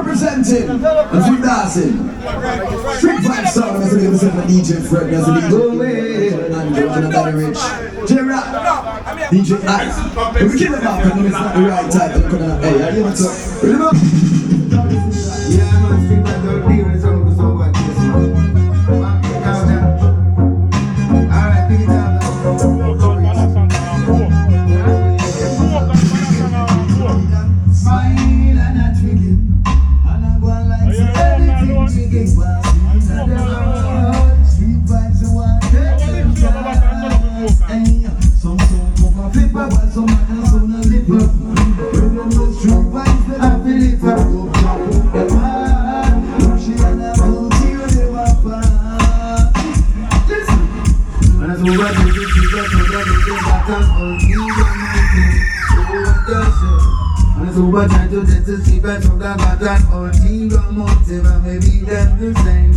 representing and from dancing. Street vibe sound as a DJ Fred, as a DJ and Jonathan Rich. J-Rap, DJ Ice. If we kill them up and it's not the right time, then we're gonna, hey, I give it to remember? Yeah, man, street vibe don't deal with something so bad, yes, man. Alright, pick it up now. Smile and a twiggy, and I go like everything twiggy. Street vibes and one some come and flip up, but some others on a lip up. When the street vibes that I feel it up, she and a multi on the map. Listen, and as we work with this, we got to get the battles all things are moving. So what does it? And so we're trying to get the secret from the pattern all things are motive and maybe them the same.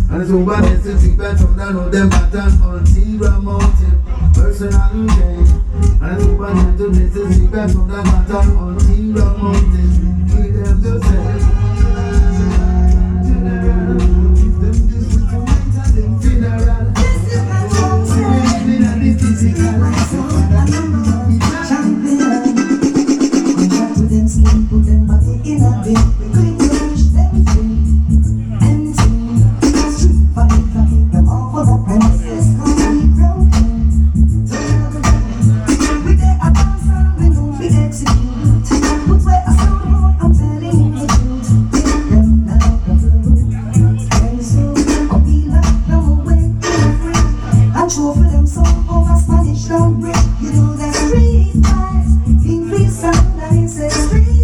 And so we're getting the secret from the know them pattern all things are motive, personal gain. And so we're trying to get the secret from the pattern all things are motive, we them the same. Give them this with the mind and them funeral. Living and the physical. Put them body in a bit, quick rush them free. Empty, street fight, kick them off of the premises. Come and ground we get a dance and we know we execute. Put where I sound boy, I'm telling you the truth. Take them now, very soon I'll be like them away, free. And show for them some over Spanish don't break. You know that street vibes, English sound and it's a street.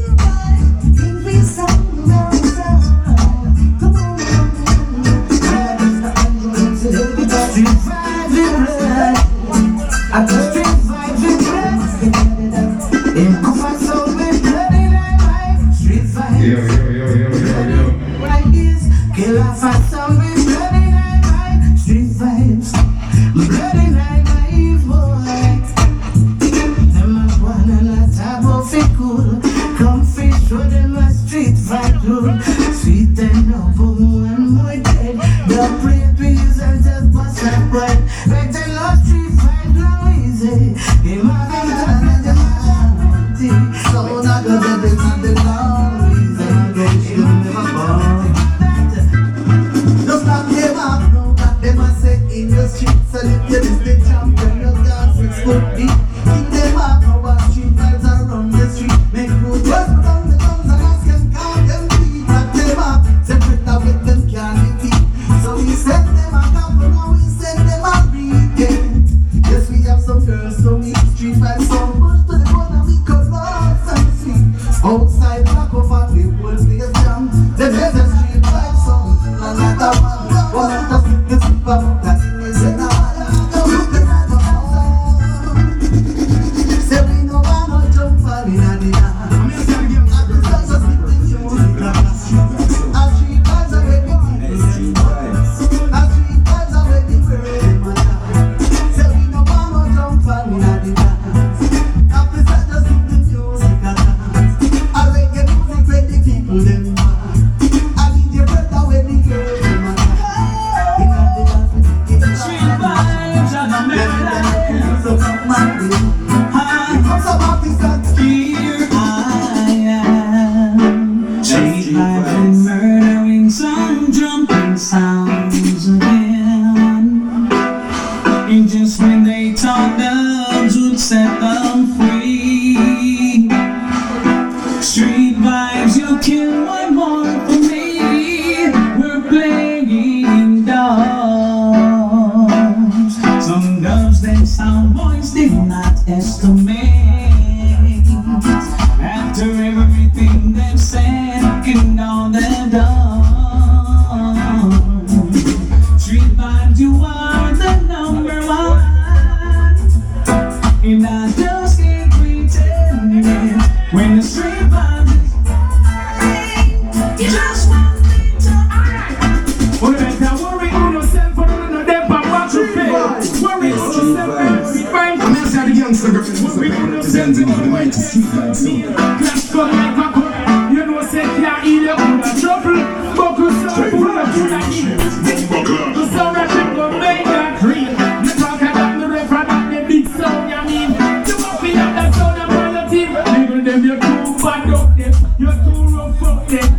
I just street vibes in blood. In my soul with bloody like street vibes. Yo. Like this, kill off my soul with bloody like street vibes. Bloody like boy. Them a one and a type of it cool. Comfy, show them a street vibe rule. Sweet and noble, one more dead. The play pills and just bust that bread. Back to love street vibe. So not the devils and the glories and they should never fall. Just not them up, no, that them a say in the streets. So if you miss the champion, you can't fix good beat. Keep them up, no one street vibes around the street. Make road just put on the guns and ask them count them feet. Back them up, separate up with them can't defeat. So we send them a couple, now we send them a weekend. Yes, we have some girls, so we street vibes so much to the point that we could lost and see. Outside black off and we will be a jam. The best street vibes song, another one. One of the fitness people that is in our say we no want no jump fall in the air. And besides just with the music, our street vibes are ready. Our street vibes are ready for it. Sounds again. And just when they thought doves would set them free, street vibes, you kill one more for me. We're playing doves. Some doves, them sound boys did not estimate. After everything they've said, and all they've done. You are the number one, and I just can't pretend it. When the street vibe is right, you just want me to act. Well, better worry on yourself for none of them, but what you pay. Worry on yourself and every fight. I'm just the youngster girl. Worry on yourself and every fight. Clash come like a current. You know, say they can't eat it with a trouble. Buckle some food that you like eat. The sound that them gon' make that cream. You talk about the ref about the big sound, you mean. You won't feel like that sound upon your team. Nigga them you too bad up them. You're too rough up them.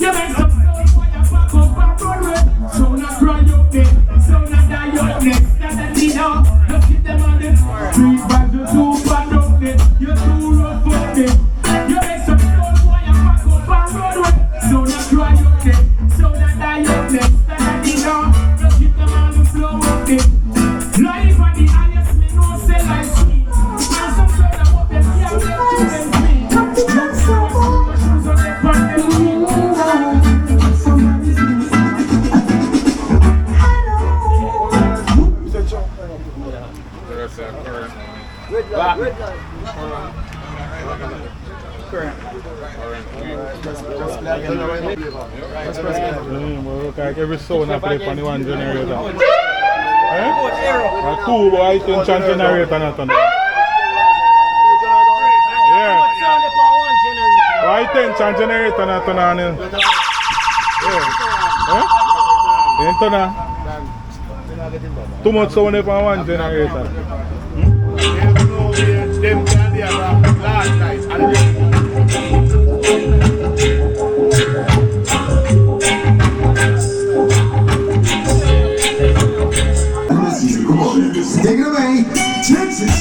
You make some sound for your back up and Broadway. So not cry up them. So not die up them. That's the thing now. Just keep them on them. Street vibes you're too bad up them. You're too rough up them. You make some sound for your back up and Broadway. So not cry up them. So not die up them. That's the thing now. Just keep them on the flow up them. Life on the highest me no say like sweet. And some sound about them yeah them to them free. Young sound shoes on their part them free. Like every sound I play on the one generator. A two boy tension generator not on. Yeah. Why tension generator not on? Yeah. Ain't on. Too much sound on one generator. Them can be a last night. Take it away, Texas.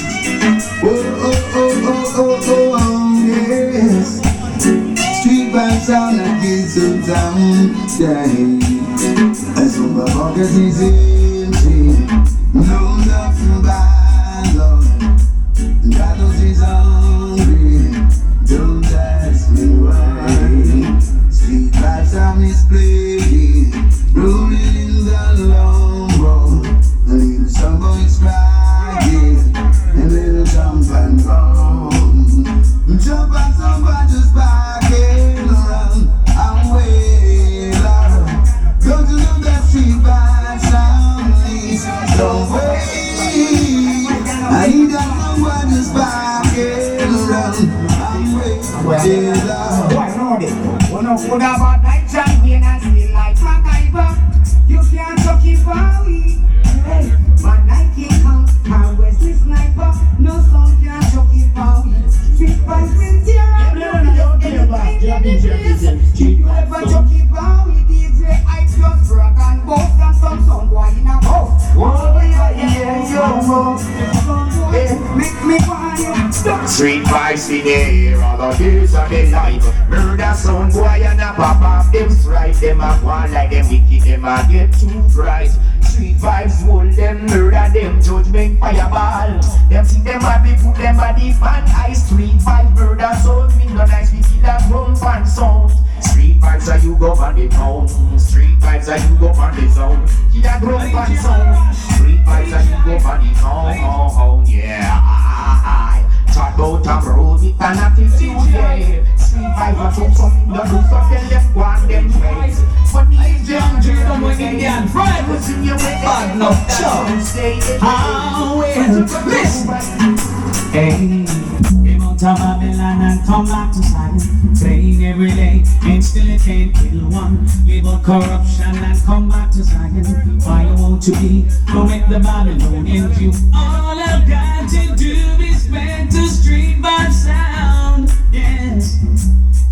Oh, oh, oh, oh, oh, oh, yes. Street vibes sound like it's a town day. As on my pocket is empty. No nothing bad, Lord. God knows he's hungry. Don't ask me why. Street vibes sound is playing. Rolling in the long road. A little some boys crying, a little jump and run. Jump and somebody just backing around. I'm way loud. Don't you know that street vibe sound leads the way? I need that someone just backing around. I'm way loud. Why not it? Wanna put about night champion and still like MacGyver. You can't talk it for we. Hey, but Nike come and Wesley sniper. No song can shock it for we. Street vibes will tear up. You ever choke it for we? DJ I just brag and boast and some boy in a boat. Oh yeah, yo. Make me quiet. Street vibes in the air, all of this are the life. Murder sound boy and a pop off them strike. Them a one like them wicked, them a get too bright. Street vibes hold them, murder them, judgment fireball. Them see them body, put them body fan ice. Street vibes murder sound, we no nice, we kill that rum fan sound. Street vibes are you go on the town. Street vibes are you go on the zone. Kill that rum fan sound. Street vibes are you go on the town. Oh yeah. Talk about a road with an attitude, yeah. Street vibes are something the roots of them left one them ways. But these young German Indian fried was in your way. Bad no show. How well, listen. Hey, came out of Babylon and come back to Zion. Praying every day and still it can't kill one. Live out corruption and come back to Zion. Why you want to be? Go make the Babylonian view. All I've got to do is spread the street vibe sound. Yes.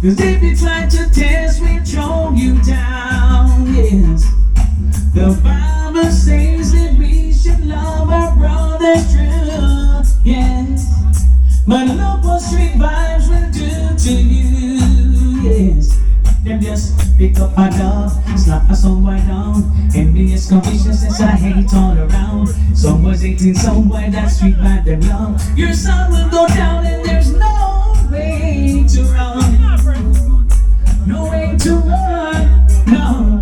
Cause if you try to test, we'll throw you down, yes. The Bible says that we should love our brothers true, yes. But look what street vibes will do to you, yes. Them just pick up a dog, slap a somewhere down. Envious confusion since I hate all around. Someone's eating somewhere that street vibe them love. Your son will go down and there's no way to run. No way to run, no.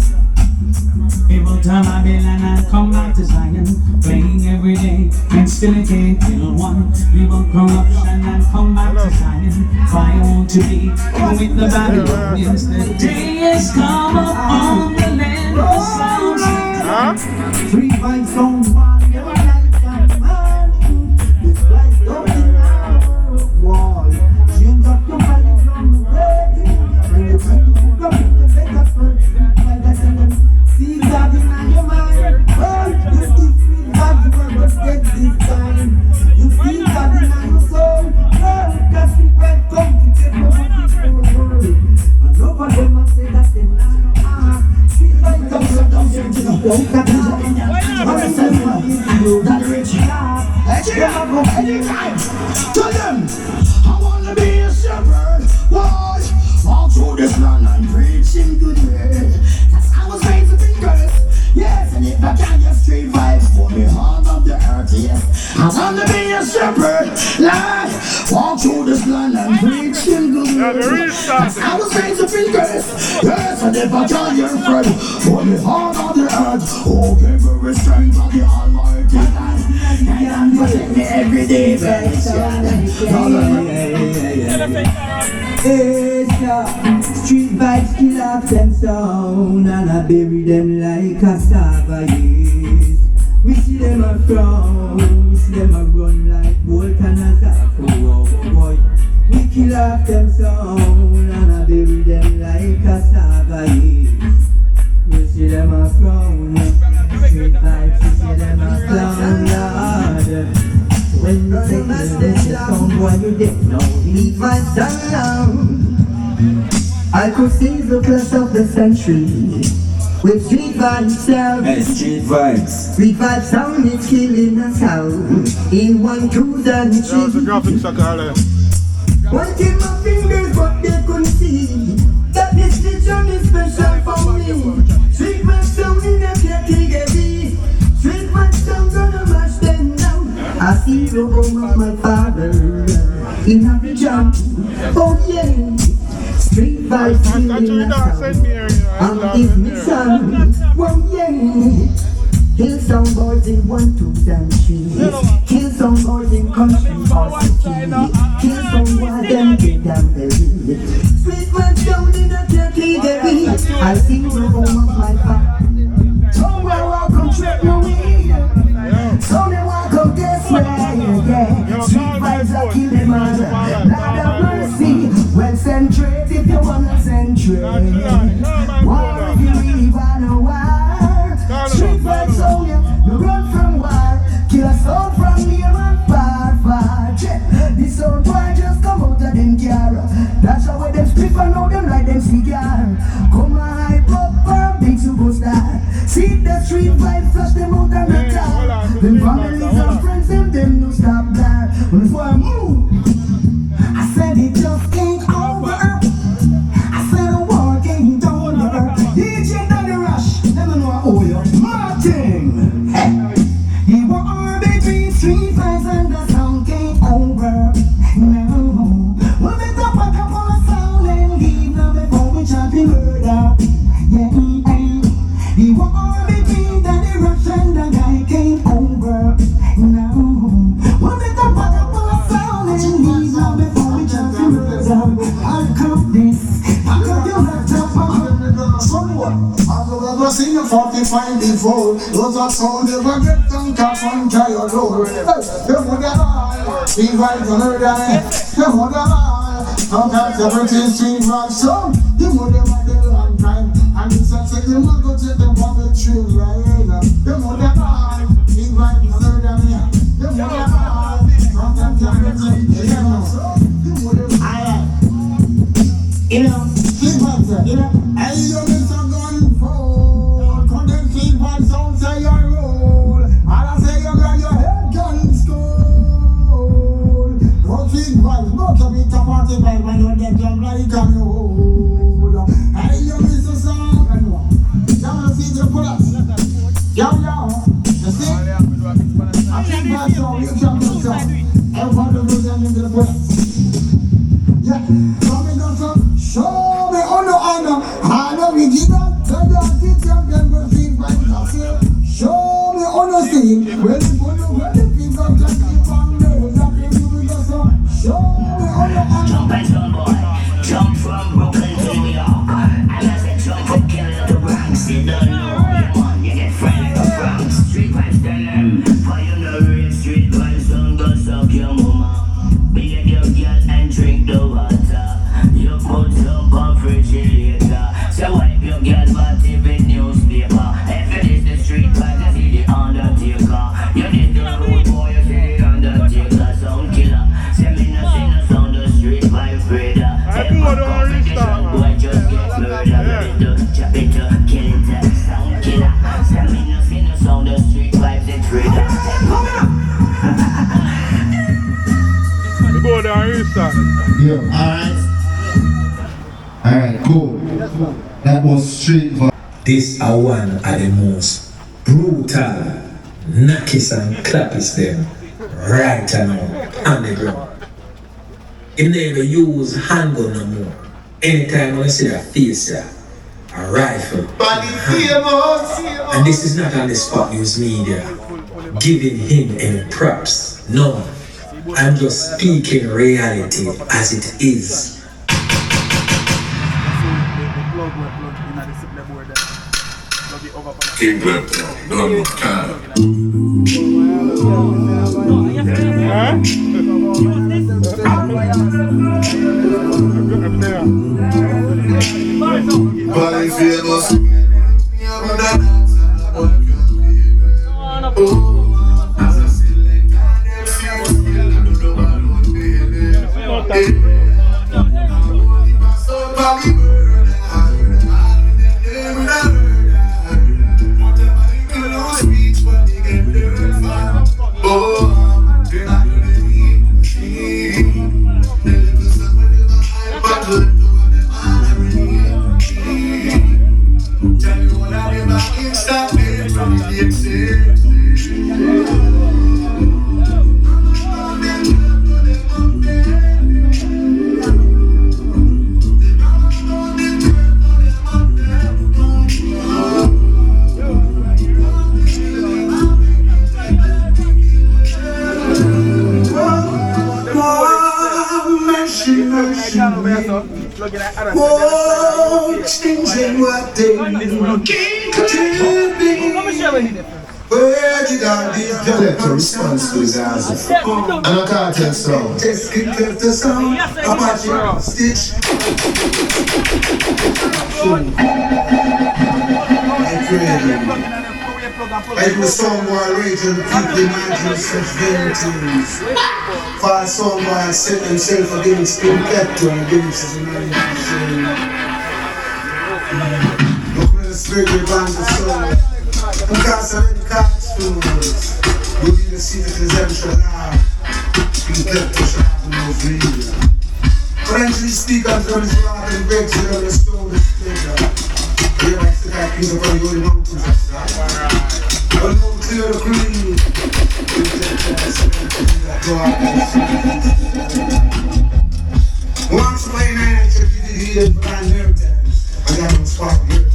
People tell my Babylon and come back to Zion. Playing every day and still it can't kill one. Leave out corruption and come back to Zion. Why I want to be with the Babylonians. The day has come up on the land of sounds. Free vibes don't want your life and money. This life don't in our wall. Change up your body from the reggae. Bring it back to them go anytime. Tell them, I wanna be a shepherd. Why? Walk through this land and preaching good word. Cause I was raised to be cursed. Yes, and if I can get street vibes for me heart of the earth, yes. I wanna be a shepherd, like walk through this land and preaching good word. Cause I was raised to be cursed. Yes, and if I can get friend for me heart of the earth. Oh, give me restraint of the Almighty God. And protect me every day, baby. Street vibes kill off them sound and I bury them like cassava, yes. We see them a frown, we see them a run like bolt and a zap, oh boy. We kill off them sound and I bury them like cassava, yes. We see them a frown, street vibes, we see them a clown, Lord. When you say the sound, boy, you're dead now. Leave my sound. I could see the clash of the century with street vibes sound. Hey, street vibes. Street vibes sound is killing us out in 1, 2, and 3. Yeah, it's a graphic sucker. Pointing my fingers, but they couldn't see that this vision is special for me. Street vibes sound in a category. Street vibes sound gonna mash them down. I see the home of my father in a vision. Oh yeah. Street vibes in the his mission. Well, yeah. Kill some boys in 1, 2, and 3. Kill some boys in country or city. Kill some boys them get them buried. Street vibes down in a category. I see the home of my father. Somewhere welcome trip no way. Somewhere welcome this way. Yeah. Street vibes are kill them all. Lord of mercy. Well, centrate if you wanna centrate. War if you really wanna war. Street vibes on you, you run from war. Kill a soul from near and far, far. This old boy just come out of them car. That's how them split and now them like them cigar. Come on, hype up for big superstar. See the street vibes, flush them out of the top. Them families and friends, them no stop there. When it's I move, I said it just ain't over. I said the war ain't over. DJ Danny Rush, them know I owe you. Martin, hey. You were all between street vibes and the sound came over. No, we'll be the back up on the sound and leave now before we chant the murder. Yeah, you were all between Danny Rush and the guy came over. No, we'll be the back up on the sound and leave now before we chant the murder. I'll come this, I'll come your laptop on. Someone, I've never seen a 45 before. Those are sound never get done, cap on your door. You would have street vibes on her die. You would have sometimes everything street vibes so. You would have a long time. And it's a second look go to them on the tree, right? You would have street vibes on her die. You would have sometimes everything you would have you know, street vibes, you know. Hey, you Mr. Gun for couldn't keep vibes on say your roll. And I say you got your head gun school. Don't street vibes, not a bit of party vibe when you get jump like a roll. Hey, you Mr. Song, and what? You wanna see the bullets? Yo, you see? I think that's all you can do, so everybody knows them into the bullets. Yeah, coming on some show me honor. I know we give up, so don't get them go feed by the show me honesty. Well, the people just keep on there. Show me honor. Jump and jump, boy. Jump from Brooklyn to New York. And I said jump from Canada to Bronx. You don't know, you want, you get friends from Bronx. Street vibes, tell them. For you know real street vibes, don't go suck your mama. Be get your the restart. Yeah. Alright, cool. That was Street Vibe. This are one of the most brutal knockies and clappies them right now on the ground. You never use handgun no more. Anytime you see a face there, a rifle, and this is not on the spot news media giving him any props. No, I'm just speaking reality as it is. King KLEPTO, DYNAMITE. Body famous. Oh, changing what they where did all these KLEPTO response to his answer? And I can't tell so. Just KLEPTO sound. Apache Stitch. I do some more region, keep the imagine such vanities. For some more set themselves against KLEPTO and against his imagination. Look where the spirit bands of soul. Because of any cartoons, you need to see the consumption now. KLEPTO shot in those videos. Potentially speakers on his rock and breaks it on the stone display. Yeah, I still got things up on the old mountains and stuff. I know clear the green. Once my man took you to hear the brand new times, I got no spot for your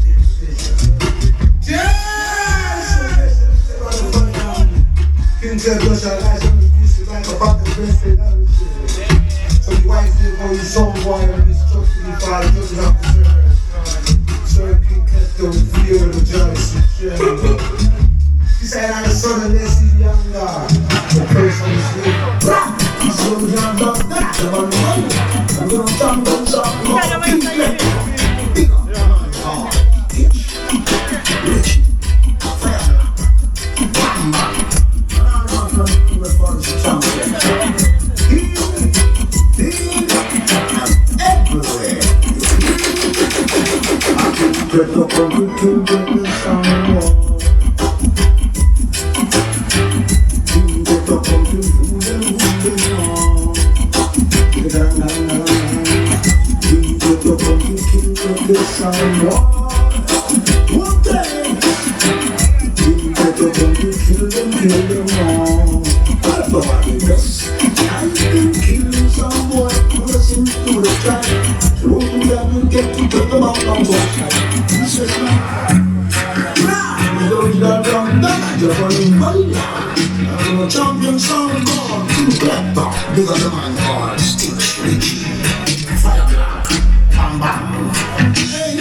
KLEPTO shall rise on the beast like a fucking best in everything. So the wife did go his soul boy and his truck to be father doesn't have to serve. Serve KLEPTO with fear and rejoice. He said I'm the son of Leslie Younger. The person is here. He's so young about that. I'm gonna talk about something. Big up. Rich. Get up on the king, get the sound wall. Get up on the food and wall. Get up on the king, get the sound wall. One day, get up on the field and kill them all. I know I did this. I've been killing some boy, pressing through the sky. Rolling down and get to get them out on both sides. I'm a champion song born to KLEPTO. Bigger the man called Stitch Richie. Fire black, bam bam. Hey,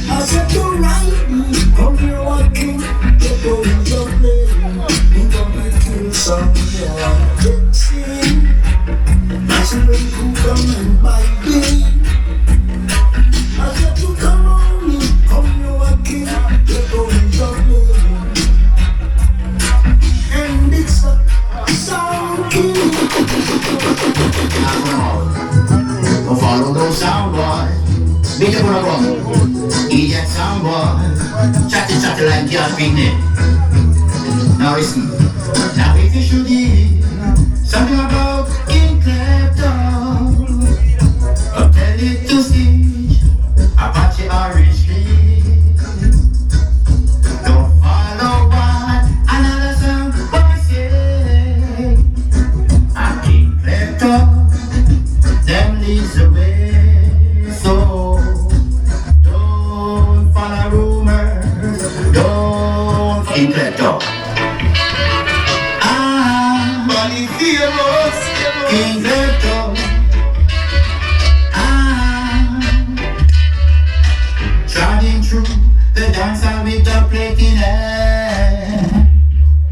I said to right, come here walking, get going your plane. You gonna kill someone, get seen. I said when you come and buy me. I said to come on in, come here walking, get going your plane. And it's a sound king. Go follow those sound boys. Big up on the run. Idiot sound boy. Chatty chatty like your picnic. Now listen. Now if you should hear something about KLEPTO, I'll tell it to see Apache Orange Tree. Don't follow what another song boy say. I KLEPTO, them leads the way. So don't follow rumors. Don't KLEPTO. KLEPTO, trotting through the dancehall with the plate in hand.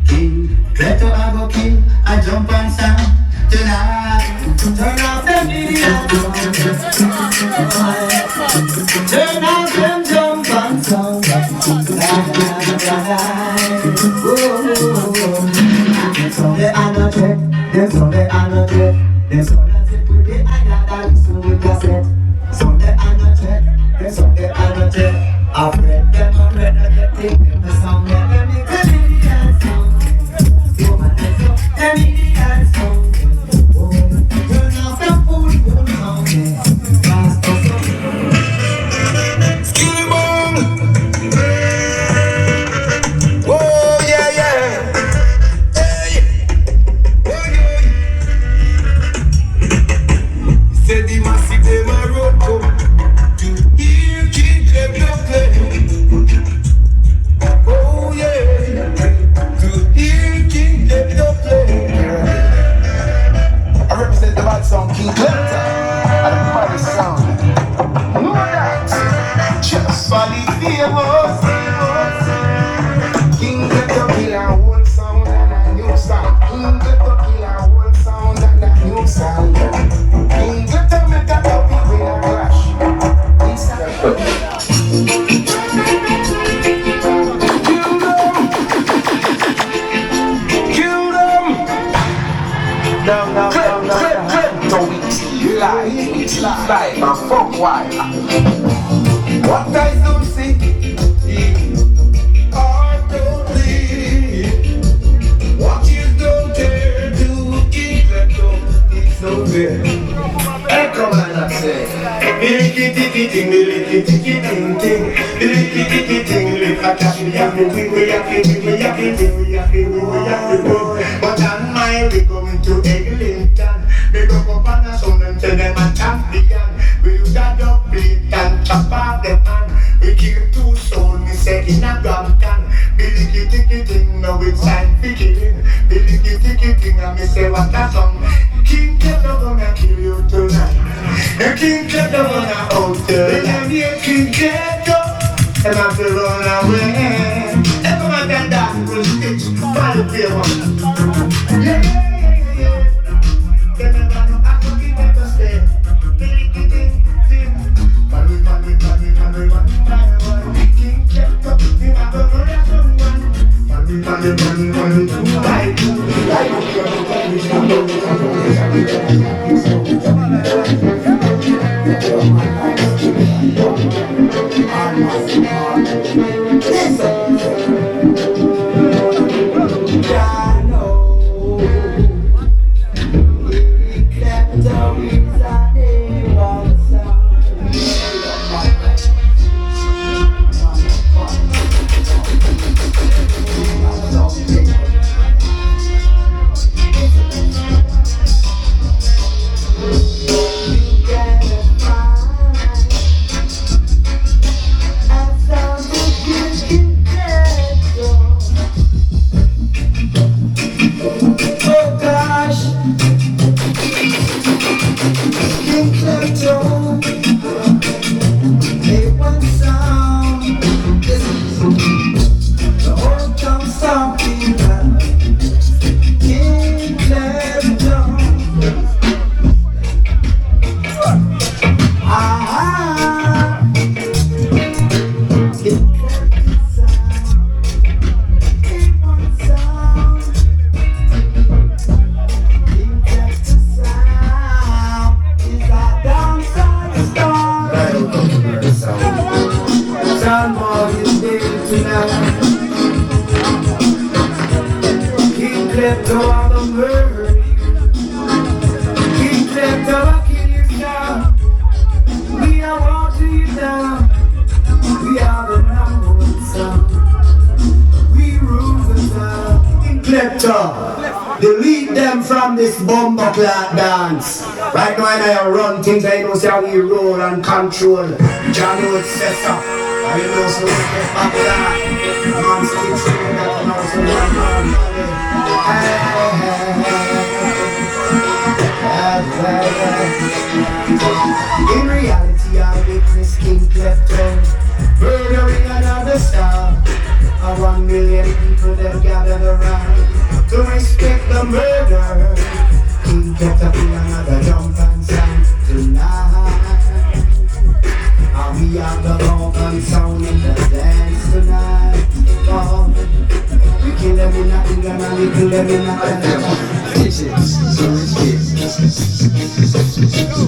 KLEPTO, I go kill, I jump and sound tonight. Turn off them idiots, turn off them jump and sound. Someday I know check, then someday I know check, then someday I put the I listen with cassette. Someday I know check, then someday I know check. I've read them, I'm ready to take them to somewhere. Let me get in the answer. So my hands up, let me the answer. Turn off the fool sound. Fast or Skill bomb. Oh yeah yeah. Say the massive de Morocco to hear KLEPTO play. Oh yeah, to hear KLEPTO play. I represent the bad song KLEPTO and the Paris sound. No that, just for the famous. KLEPTO kill a whole sound and a new sound. KLEPTO kill a whole sound and a new sound. KLEPTO make a topic with a clash. Kill them. No. It's like a fuck why. What I don't see or don't leave. What you don't dare do, KLEPTO, it's no fair. Come on, I say. Licky ticky ting, licky ticky ting ting, licky ticky ting, lick a cash we But on my way coming to Eglinton, we go up on a sound and tell them a champion. We use a dub plate and chop off the pan. We kill 2 souls, me say in a Brampton. Licky ticky ting, now it's time for killing. Licky ticky ting, and me say what a song. KLEPTO gonna kill you tonight. KLEPTO gonna out there. When I hear KLEPTO, and I feel run away. Everyone can dance with stitch, follow the one. Yeah. They never know how to keep it to stay. KLEPTO, we have a brother someone. KLEPTO, delete them from this bumper clock dance. Right now I run things, I know how we roll and control. Johnny would set up. I know so we get back there. Man still saying that now so in reality I witness King KLEPTO murdering another star. 1 million people that gathered around to respect the murder. King KLEPTO play another jump and sound tonight. And we have the bump and sound in the dance tonight. Oh, we kill them in a England and we kill them in a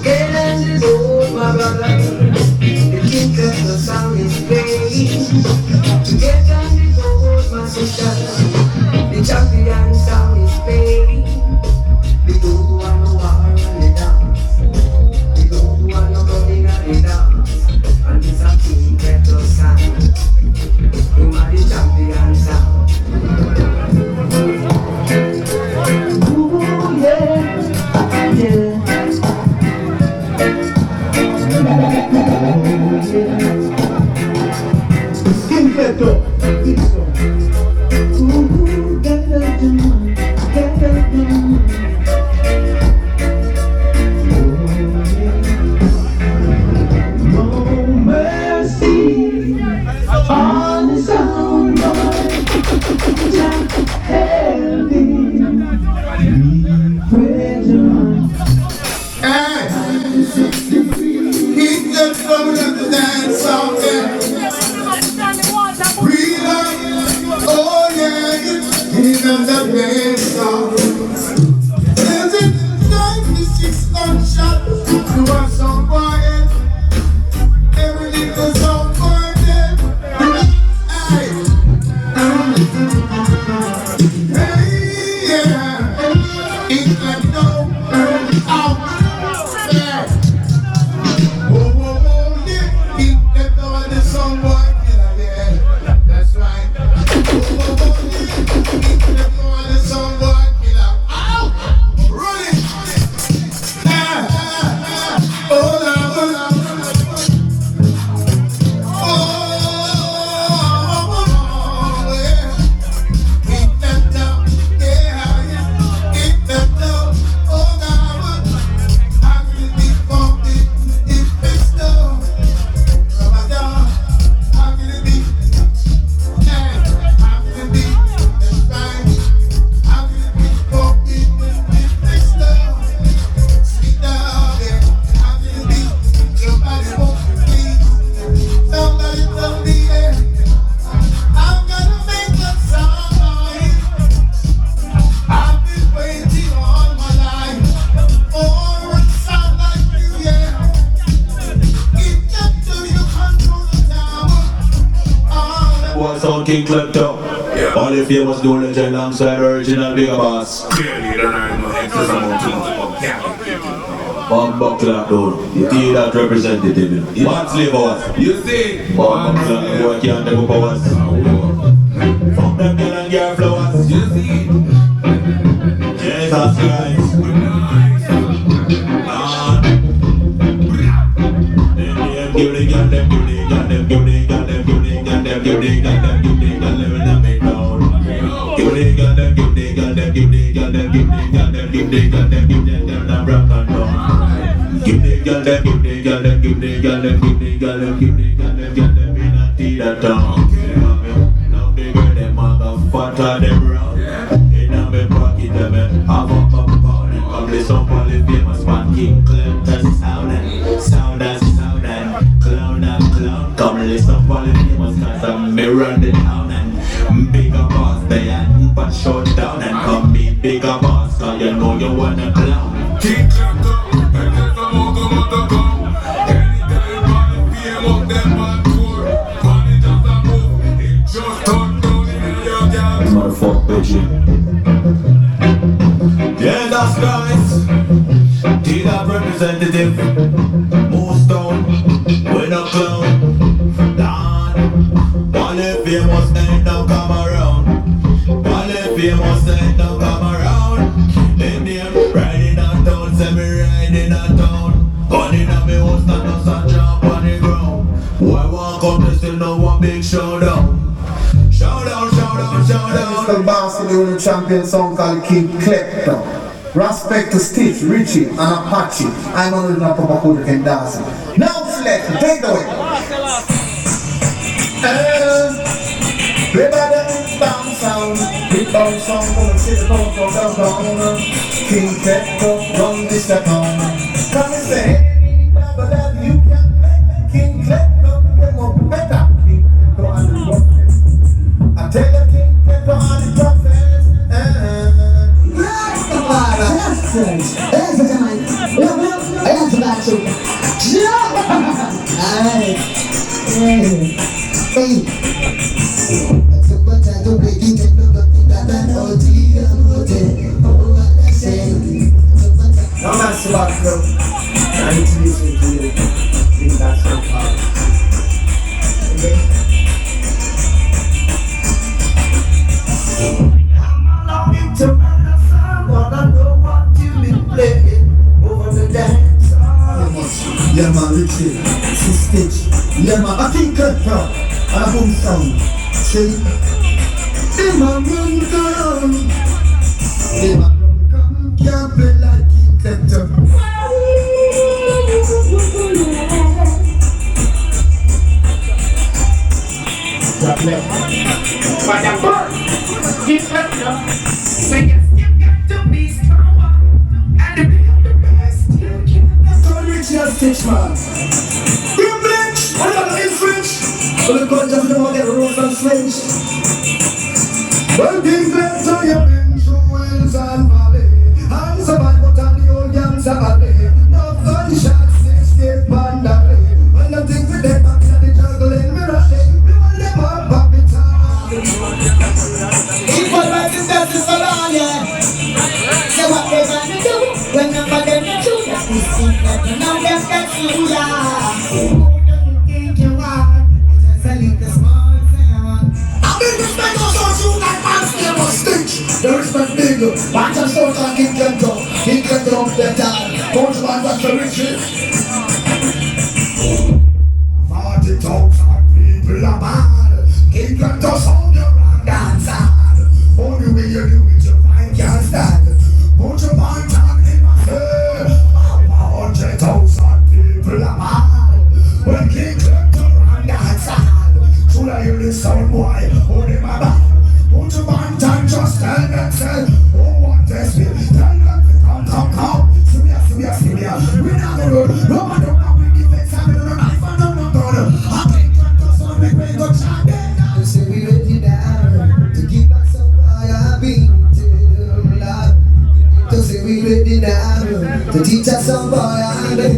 Get on the road, my brother. The King KLEPTO sound is playing. Get on the road, my sister. The champion sound is playing. We don't want no war on the dance. We don't want no running on the dance. And it's a King KLEPTO sound. You are the champion sound. Ooh, yeah, yeah. King KLEPTO. King KLEPTO, yeah. All the famous knowledge alongside original bigger boss. Clearly, the name of X amount of Bomb clock down, the tea that representative. One slave house. You see? Bomb clock, the boy can't take up hours. From them girl and girl flowers. You see? Jesus Christ. Give the girl them, give the girl them, give the girl them, give the girl them, give the girl them, give the girl them, and make down. Give the girl them, give the girl them, give the girl them, give the girl them, give the girl them, give the girl them, rock and down. Give the girl them, give the girl them, give the girl them, give the girl them, give the girl them, give them in a tea that town. Now the girl them have a fat them round. In a me pocket them have a pound and publish up all the famous man King KLEPTO sound and sound and. Come listen for the famous cause I'm mirror the town and bigger boss they and but short down and come meet bigger boss cause you know you wanna clown. King KLEPTO, and there's a motor come. Anytime on the PM of them on tour, money just a move, it just turn down in your gas. Motherfuck bitchy. Yeah, that's nice. Tea that representative. Most down, when a clown. All the famous ain't now come around. All the famous showdown. Showdown, showdown, showdown. The boss in the only champion song called KLEPTO. Respect to Stitch, Richie, and Apache. I'm only not proper who can dance. Now select, take it away. Everybody bounce sound, big bounce sound, gonna see the bounce from downtown. KLEPTO, run this town. Come and say, hey, Baba, that you can make KLEPTO, them up better. KLEPTO and the rockets. I tell you, KLEPTO and the prophets. Ladies and gentlemen, welcome to that show. Alright. Hey. No man swap bro. I need to listen to you. Think that's so far. Okay. I'm longing to murder someone. I know what you've been playing over the dance. Yeah man, Richie, see Stitch. Yeah man, I think KLEPTO and a boom sound. See? Hey man, run down. Hey man, come, can't play like KLEPTO. But the bird, KLEPTO, say yes, you got to be stronger, and to be the best you can. Don't reach your Stitch man. You bitch, I got an infringe. So the gun just don't get roast and switch. Well, KLEPTO, you've been through hills and valley. I'm survived, but I'm the old yams are valley. No gunshots, 60 bandari. When I think with them, I'm the juggling mirror. We want them up, pop it up. Equal rights is justice for all, yeah. So what they gonna do when nobody them do that? We see that now them get you, yeah. Who don't think you are? Just a little small sound. I big respect those on you like man's name was Stitch. The respect big, watch us out and KLEPTO. KLEPTO up the time. Coach man, that's a Richie. 40,000 people are mad. KLEPTO sound your rock dance hard. Only way you do it, you find can't stand. Put your mind on in my head. 100,000 people are mad. When KLEPTO rock dance hard. Should I hear this sound boy? Hold him back. Put your mind on, just tell them, say, oh, what this will. Tell them, come. See me. We not gonna do. No man don't know we defense. I'm gonna run. I'm gonna go. I'm KLEPTO sound, we go chant it. You say we ready now to give back some boy I've been till love. You say we ready now to teach us some boy I've been.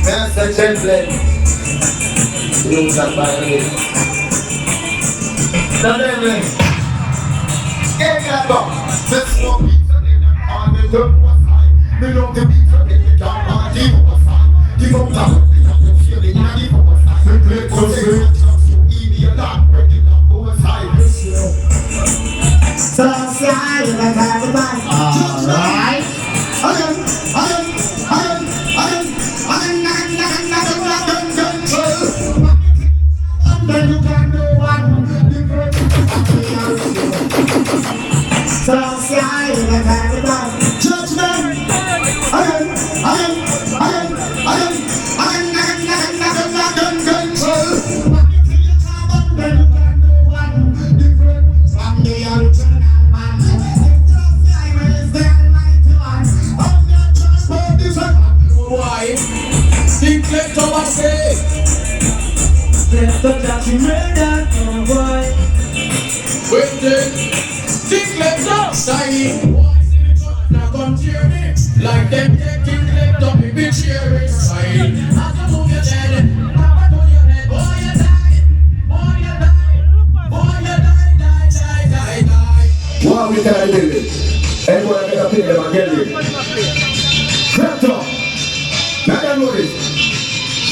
That's the template. You got my name. The name. KLEPTO. This one beats on the drum was high. Me love the beats on the drum on the was high. Give up that. Feeling in the was high. The KLEPTO say, "Give me a lot, break it up, was high." So slide like a band. Alright. Then you can do one. So slide like a band. Judgment. KLEPTO that you murder, oh boy. KLEPTO, shiny boys in the truck, now come cheer me. Like them taking KLEPTO, me be cheering. Shine, as you move your head, power to your head. Boy, you die, die. What we can do it? Everyone make a pay them and get it. KLEPTO. Now them know this.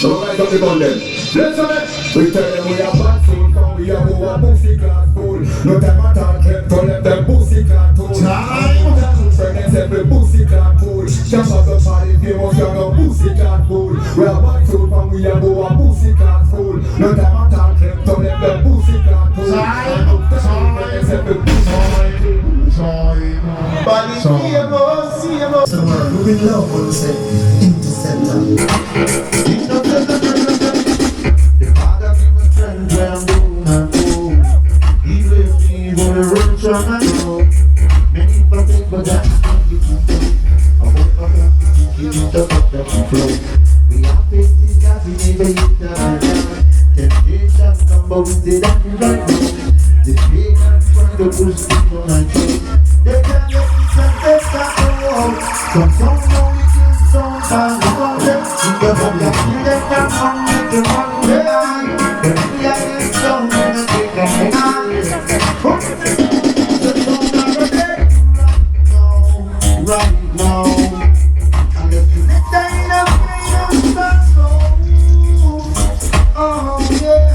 So guys don't become them. Listen it. We tell them we are bad soul, come we are over pussy class fool. No time at all, KLEPTO left them pussy class fool. Time. Friends every pussy class fool. Jump out the party, famous young no pussy cat fool. We are back to from we are go a pussy cat fool. No time at all, KLEPTO let the pussy cat fool. So we're moving low, we'll say Interceptor. The father give me strength when I'm doing a fool. He left me gonna run strong and low. Many people think but that's not the truth. I woke up and keep it up the flow. We are facing that we never hit the ground. Temptation come but we say that we right now. The big and trying to push people like you. They can't let me set that go. Some song now we kill some time. We want them to go from the they can't come with the one way. But we are in some and they can't hang on. The song never dead right now. And if you let that in a freedom oh yeah.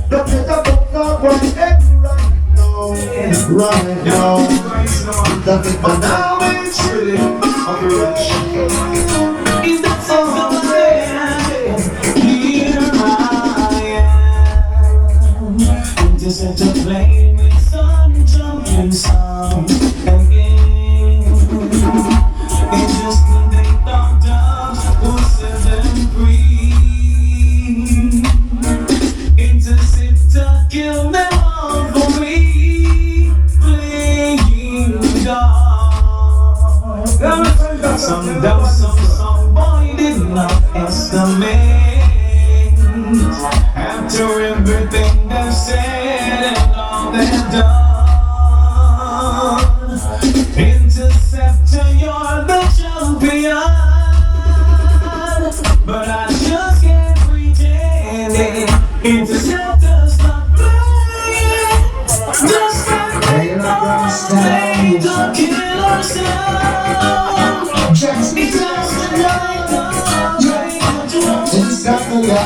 Don't let the book not one head right now. Right now. That is but now it's really of rich. In the sense of land, here I am. Interceptor playing with some jumping song again. It's just the day DAWG who set them free. Interceptor kill them all for me. Playing DAWG. Some boy did not estimate. After everything they've said and all they've done, Interceptor, you're the champion. But I just can't pretend it. Interceptor's not playing. Just like they don't kill ourselves. Just me just another It's got the guy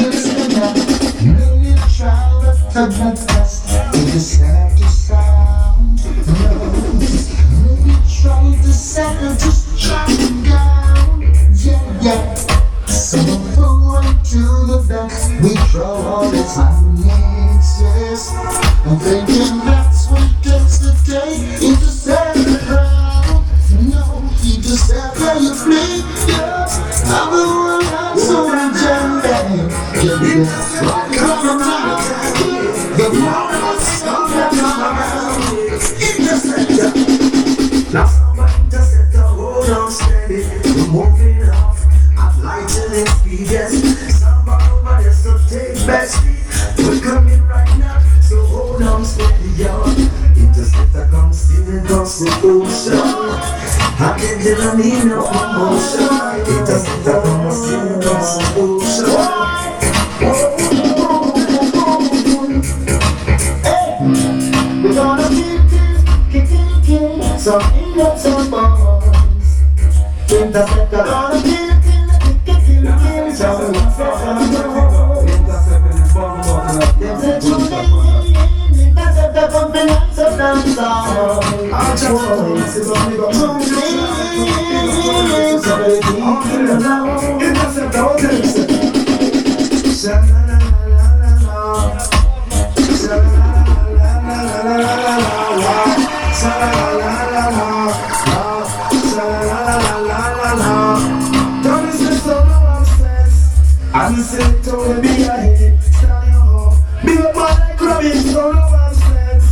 listen up. You try to touch my test. You just have to sound. You try to settle, just shut it down. Yeah, yeah. So forward to the back. We draw all the time. Yes. I'm thinking that's what gets the day. Intercept the ground. No, you just have how you play. I'm the one I'm so enjoying. Yes, right on now. The moment's on the ground. Interceptor. Now somebody interceptor, hold on steady. We're moving off. I'd like to experience. Somebody over there, so take back speed. We're coming right now, so hold on steady, y'all. Interceptor comes in the Constitution. I can't tell I need no promotion. Interceptor comes in the Constitution. We're gonna kill some innocent boys. Interceptor gonna kill some innocent boys. Interceptor pumping up some dance I'm saying to be a hit, stand your home. Be a man like Robbie, so no one says.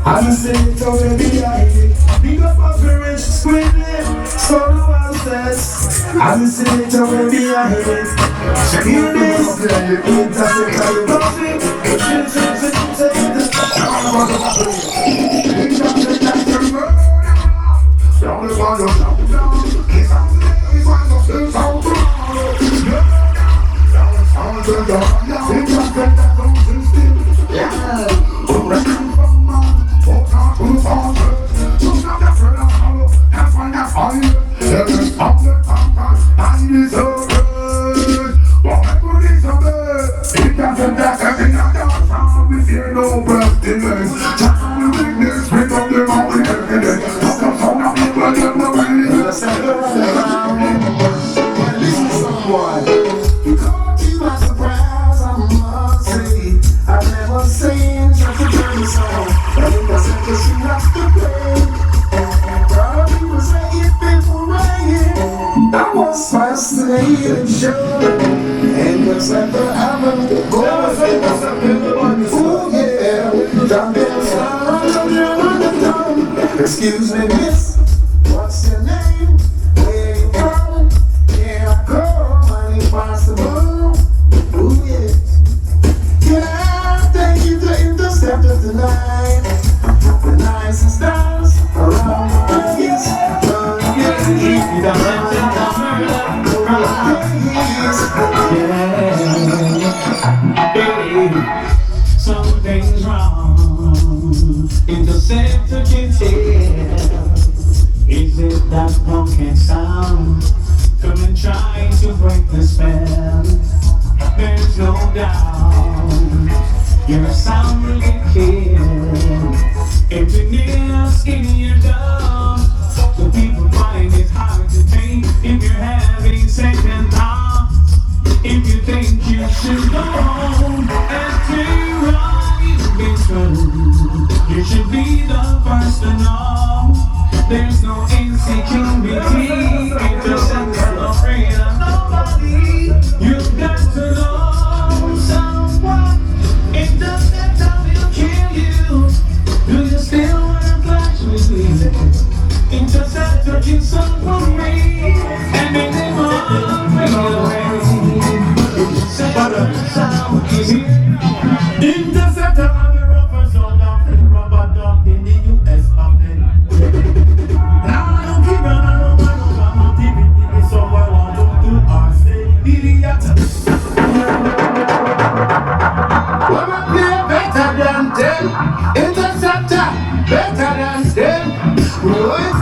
I'm saying to be a hit, big up a rich squidly, so no one says. I'm saying to be a hit. Hear this, Interceptor, you love it. Just boy. You caught you by surprise, I must say. I've never seen such a dirty song. But in the center, she loves to play. And probably was say it before rain. I was fascinated and sure. And just like the album, go ooh, yeah. Down there, excuse me, miss. What's your name? Where you from? Here I come, impossible. Ooh, yes. Can I take you to Interceptor tonight? The nicest stars around the place. Something's wrong. Interceptor can tell. Is it that pumpkin sound? Come and try to break the spell. There's no doubt your sound will get killed. Emptiness in your dome. The people find it hard to take if you're having second thoughts. If you think you should go home and clear all you've been through, you should be the first to know. There's no insecurity, Interceptor afraid of nobody. You've got to know someone. Interceptor will kill you. Do you still wanna flash with me? Interceptor can someone me, and make them all bring away. Interceptor on the rubber zone, I'm rubber dog in the US of A. Now I don't give a no TV, so I want to do or say idiot. When I play better than them, Interceptor better than them. Whoa, yeah.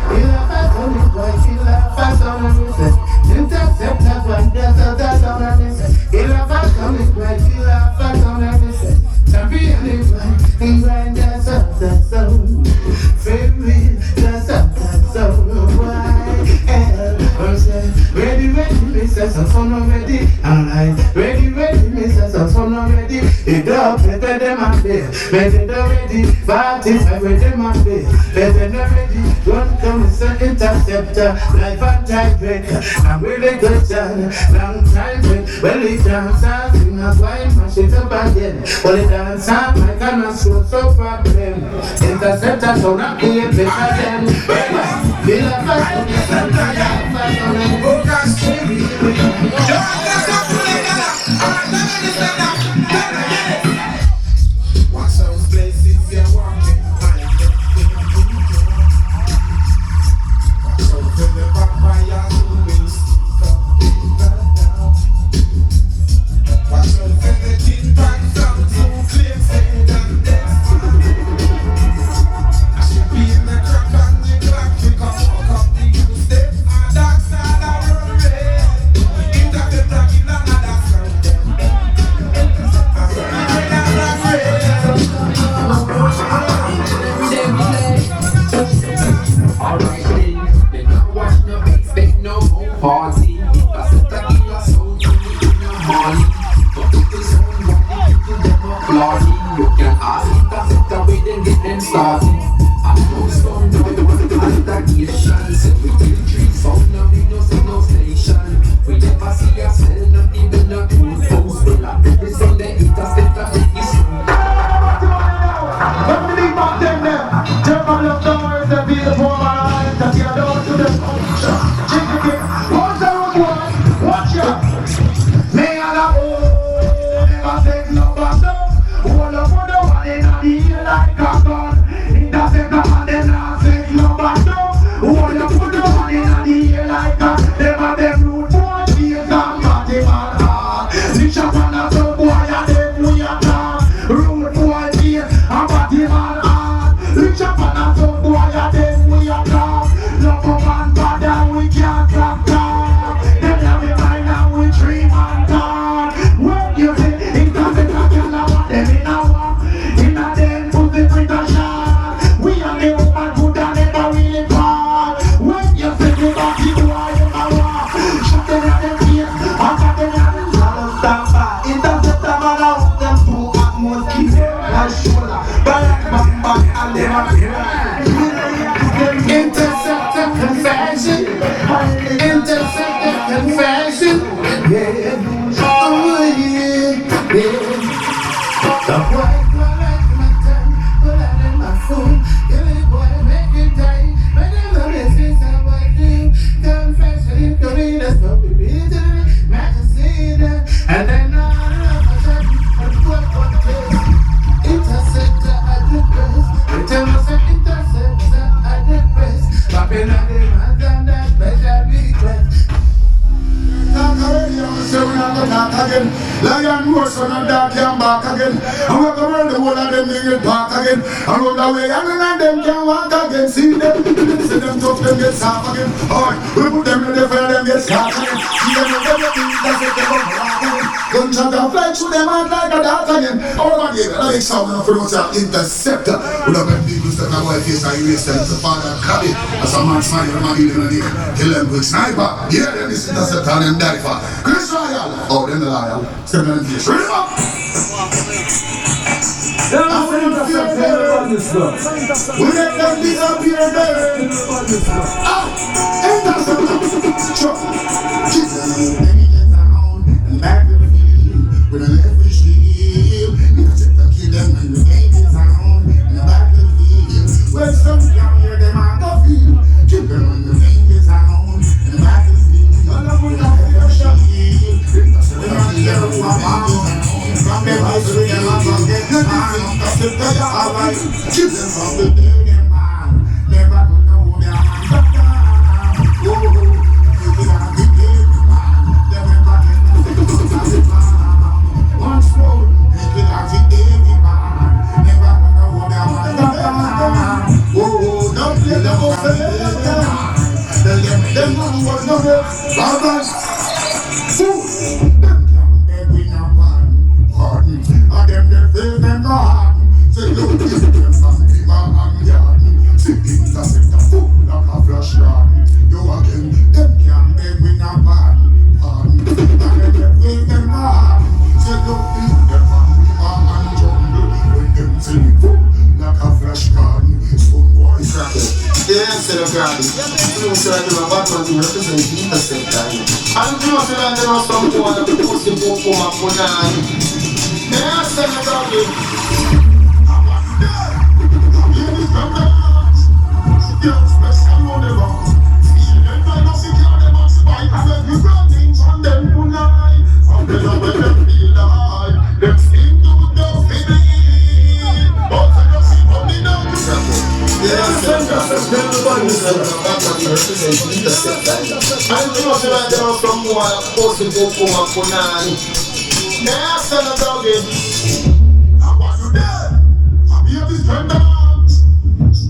He laugh on his wife, he laugh on himself. Interceptor when there's a death on himself. He laugh on his wife, he laugh on himself. Champion his wife, he grind that's up that soul. Favorite, that's up that soul. Why? Ready, Mr. Son already. Alright, ready, Mr. Son already. It up, better than my bed. Better than ready, 45 with them on bed. Better than ready, don't come with an Interceptor. Life and tiebreaker. I'm really good, son. Long time break. Well, it dances in a wine, mash it up again. Well, it dances, I cannot show so problem. Interceptor, so not be a better than. Feel a fast on the sun, oh, gosh, baby. Watch those places you're walking. Watch out for the papaya doing watch out for the kid back down to clear say that next one. I should be in the truck and the clock to come walk up the U-step. Dark side of the road. Interceptor kill another sound. Alright then now watch no expect no more party. Interceptor kill a sound to me in the morning. But if the sound body people them applauding, you can ask Interceptor where them get them started. And no sound boy altercation. Say we kill trees, sound now we no see no station. We never see a cell, not even a cool post. Well I do this on the Interceptor with this sound. Let me leave my thing there. German love the words that be the poor man. That you don't do the function. Chicken, what's the fashion. Interceptor confession. Yeah. Oh, yeah. Yeah. The white girl like my tongue, but I in my food. Give it boy, make it tight. But I love this is how I do. Confession, you can read us, but we beat it. Magazine, and then I love my shot. But what place? Interceptor at the press. Return us an interceptor at the press. Popping at the hands and that special request. Talk already, I'm saying we're not gonna talk again. Lion horse on a dark and back again. And we're gonna run the whole of them bring it back again. And run away and none of them can walk again. See them tough, them get soft again. Alright, we put them in the fire, them get scarf again. See them in the things that's it, them up rock again. Gunshot and fly through them out like a dart again. All of them, I make sound enough for us to Interceptor. With a big people step on white face and erase them to father and cabby. As a man smile, a man in the air. Kill them with sniper. Yeah, them is Interceptor and them die for. Chris Royal, oh, them the loyal. Step on the face, ready up! We let them disappear there. Interceptor. Sure. Keep them and back to the field with a left shield. Interceptor kill them and the game is on. And back to the field. When some down here, them on the field. Keep them when the game is on. And back to the field. All of them are here, shot. We're not here for my mom. From the house, we can have a get the man. Interceptor, all right. Keep them from the building, man. Never gonna know their man. Oh, once more, make it as it is, man. Never gonna hold their man. Oh, don't play the whole thing. Them was no brothers. Them can't beg we no pardon. And them they feel them no harden. Say look, this them from the man and garden. See Interceptor full like a flash garden. You again, them can't beg we no pardon. And them they feel them no harden. Say look, this them from the man and jungle. When them sing full like a flash garden. Some boys crack. Yes, the garden. You know, say I do a Batman to represent the Interceptor. And you know, say that there are some boys that post the book for my phone. Yes, the garden. I want you there. I'm here with my friends. Yes, special on the road. See them, I don't see how them on spike. I let you running from them tonight. From the love when them feel like. Them seem to know feeling. But I don't see money now. Yes, the garden. And you know, say that there are some boys that post the book for my phone. Yes, the garden. I want you there. I'm here with my friends.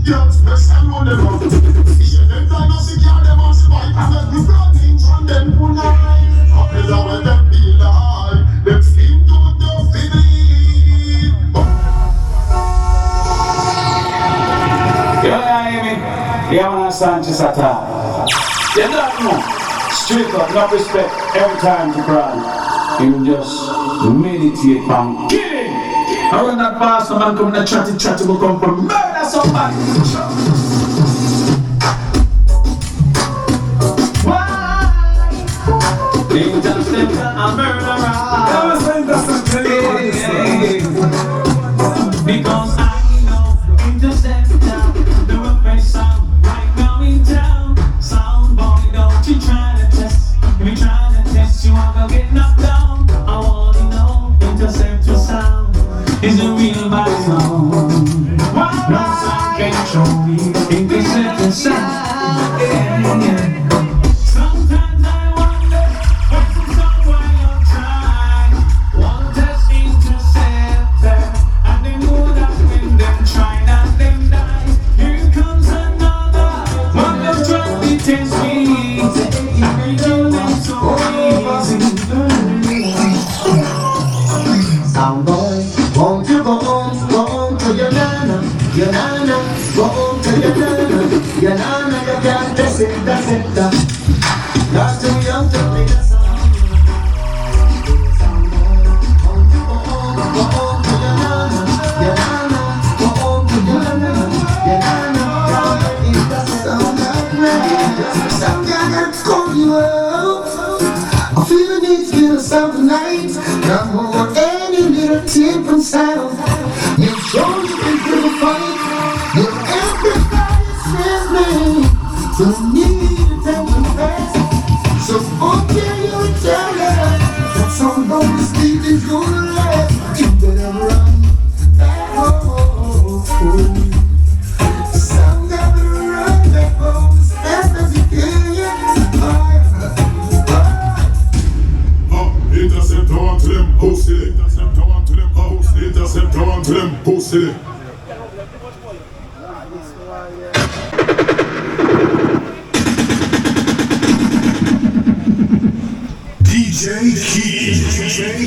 Yes, special on the road. See them, I don't see how them on spike. I let you running from them tonight. Up is how them feel like. Them seem to know feeling. You hear me? Yeah, man, Sanchez attack. You don't know. Straight up, no respect. Every time to cry, you just meditate on killing. I run that fast, no man come in a chatty will come from murder somebody. Why? Interceptor, a murderer. Because I know Interceptor, the request sound right now in town. Sound boy, don't you try to test. If you try to test, you are gonna get knocked down. I wanna know Interceptor sound is a real bad sound. No sound can show me Interceptor sound. Yeah. Sometimes I wonder what's the song while you're trying. One test Interceptor, and they know that when them try and them die. Here comes another one that tries to test me. And they know it's so easy. Sound boy, won't you go home to your nana, go home to your nana, you can't test it, not too young to play the song. Sound boy, won't you go home to your nana, go home to your nana, can't play the sound, not ready. Some guy got to call you up. I feel the need to get us out tonight. Come on, any little tip and sound. Make sure you can feel the fight. Yeah, everybody says me. So you need to take the fast. So okay, you tell me that some of this beat is gonna last. You better run back home. Some gotta run back home as fast as you can. Interceptor on to them, post it. Interceptor on to them, post it. Interceptor on to them, post it. DJ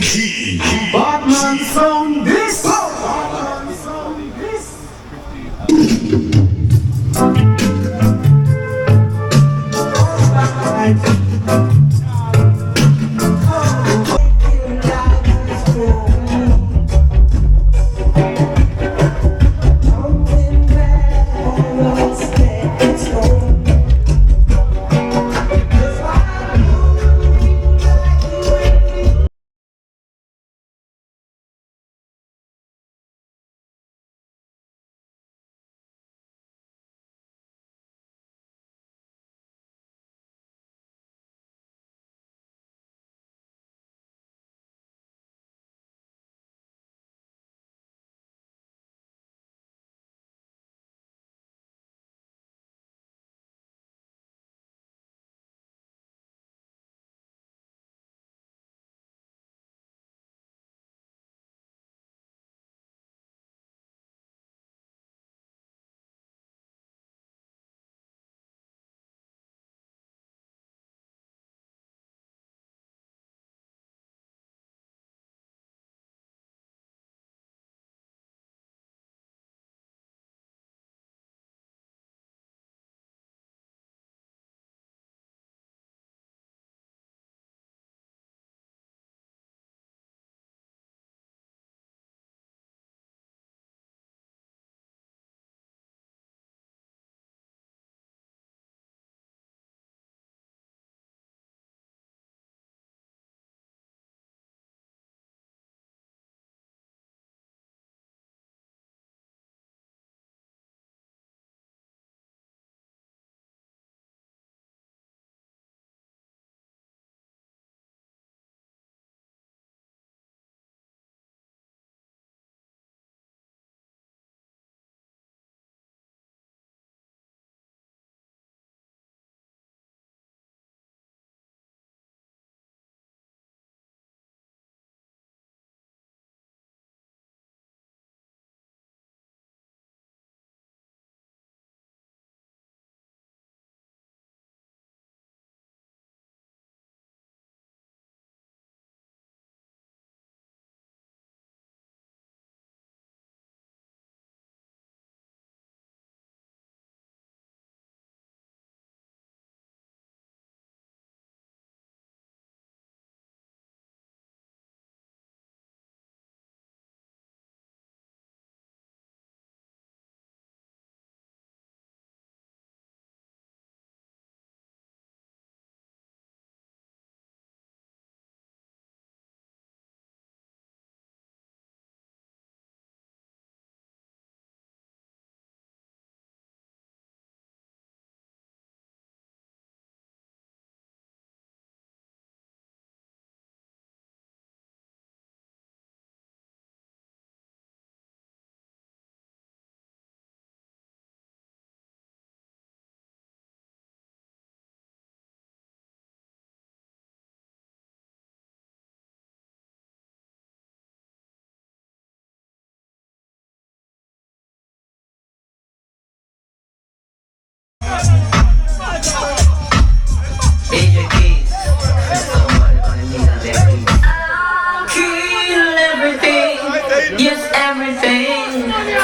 Key. Batman sound this.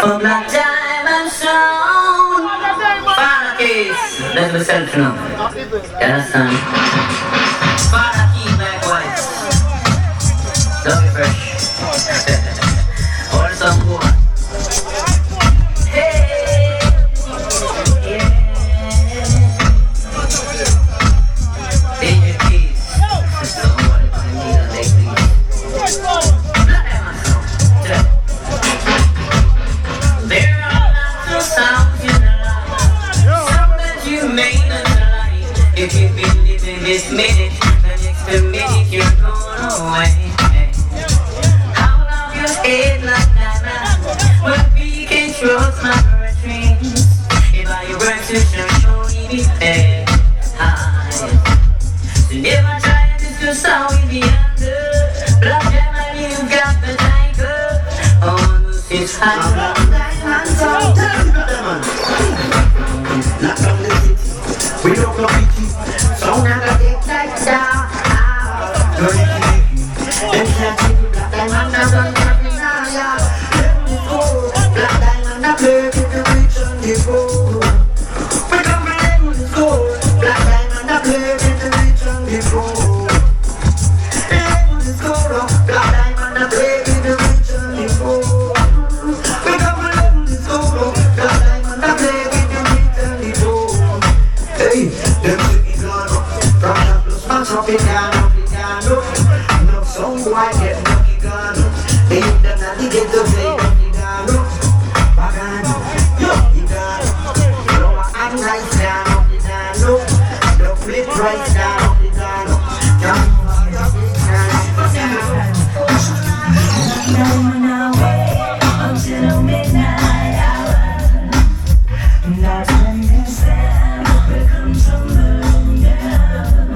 From Black Diamond Sound. Father Keys. That's myself now. You understand? Father Keys likewise. Love you fresh. All some good. Hey. Yeah. we've been living this minute, the next minute you're going away. How long you stayed like that, but we can trust my dreams. If I were to show me the never try this to sound in the under. Black diamond, you got the tiger. Oh, it's hot. Diamond sound. Lock down the city. We don't know pity. Sound and a deck like that. Dirty Nicky. Them can't keep you. Black diamond, I'm done nothing now, yeah. Let me go. Black diamond, I play with the rich and the poor. We come from the score. Black diamond, I play with the rich and the poor. Black diamond, I play with the rich and the poor. We come from the score. Black diamond, I play with the rich and the poor. Hey, them city gone up. From the plus man, up it down, up it down, up. No song boy get lucky gone up. They hit them and they get the play, up it down, up. Bagan, up it down. Blow a hand right down, up it down, up. The flip right down, up it down, up. Until midnight hour, that's when the sound will come tumbling down.